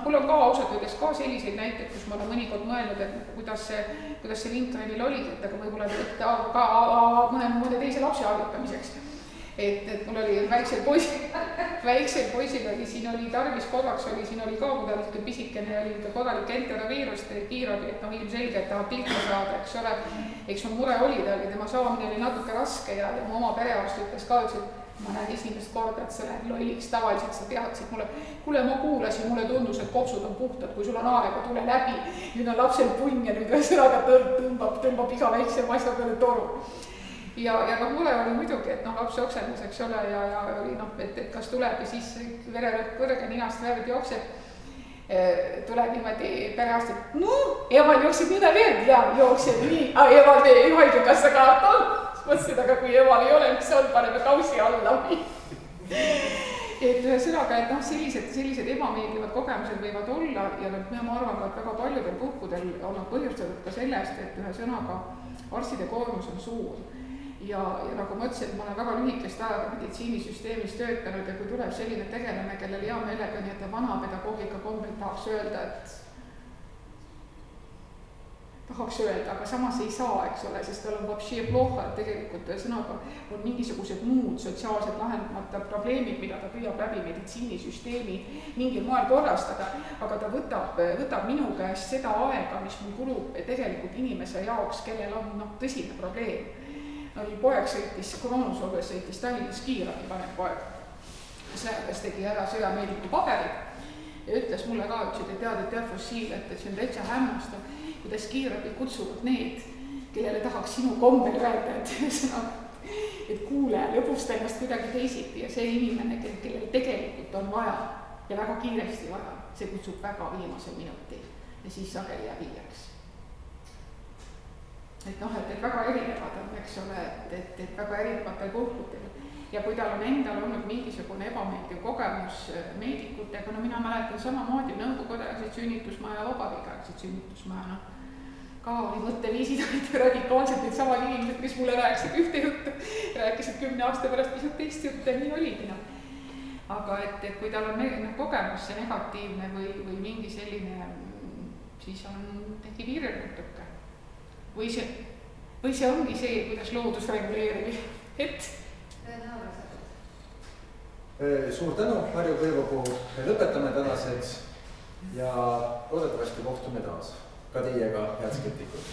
mul on ka ausalt öeldes ka selliseid näiteid, kus ma olen mõnikord mõelnud, et kuidas see Lindgrenil oli, et aga võib-olla võtta ka mõne teise lapse harjutamiseks. Et mul oli väiksel poisil oli, siin oli tarvis korraks, siin oli ka kodalik pisikene, oli kodalik enteroviirust, kiirabi, et ilmselge, et tahab pilti saada, eks ole. Eks mul mure oli, tema saamine oli natuke raske ja mu oma perearst ütles ka, et ma näen esimest korda, et sa lähed lolliks, tavaliselt sa teadsid mulle, kuule, ma kuulasin, mulle tundus, et kopsud on puhtad, kui sul on aega, tule läbi. Nüüd on lapsel punn ja nüüd ühesõnaga tõmbab iga väiksema asja peale toru. Ja noh, mulle oli muidugi, et noh, laps joksendas, eks ole, ja oli noh, et kas tuleb ja siis vererõhk kõrge, ninast verd jookseb. Tuleb niimoodi pereaastat, no, emal jookseb mida veel, ja jookseb nii, emal ei haigekassa kaart on. Mõtlesin, aga kui emal ei ole, mis on, paneme kausi alla. Et ühesõnaga, et noh, sellised ebameeldivad kogemused võivad olla ja ma arvan ka, et väga paljudel puhkudel on põhjustatud ka sellest, et ühesõnaga arstide koormus on suur. Ja nagu ma ütlesin, ma olen väga lühikest aega meditsiinisüsteemis töötanud ja kui tuleb selline tegelane, kellel hea meelega nii, et vana pedagoogika kombel tahaks öelda, aga samas ei saa, eks ole, sest tal on vapšie ploha, et tegelikult sõnaga on mingisugused muud sotsiaalsed lahendamata probleemid, mida ta püüab läbi meditsiinisüsteemi mingil moel korrastada, aga ta võtab minu käest seda aega, mis mul kulub tegelikult inimese jaoks, kellel on tõsine probleem. Poeg sõitis, koroonusolves sõitis Tallinnas kiirabi vanem poeg. Sõjakas tegi ära sõjameediku paberid ja ütles mulle ka, et tead fossiil, et see on täitsa hämmastav, kuidas kiirabi kutsuvad need, kellele tahaks sinu kombel öelda, et kuule, lõpusta ennast kuidagi teisiti ja see inimene, kellel tegelikult on vaja ja väga kiiresti vaja, see kutsub väga viimase minuti ja siis sageli jääb hiljaks. Et noh, et väga erinevad on, eks ole, et väga erinevatel puhkudel. Ja kui tal on endal olnud mingisugune ebameeldiv kogemus meedikutega, no mina mäletan samamoodi nõukogudeaegset sünnitusmaja, vabariigiaegset sünnitusmaja, ka oli mõtteviisid, olid radikaalselt need samad inimesed, kes mulle rääkisid ühte juttu, rääkisid 10 aasta pärast pisut teist juttu ja nii oligi. Aga et kui tal on kogemus see negatiivne või mingi selline, siis tekib hirm natuke. Või see ongi see, kuidas loodus reguleerib, et? Suur tänu, Harju Kõivapuu, lõpetame tänaseks ja loodetavasti kohtume taas ka teiega, head skeptikud.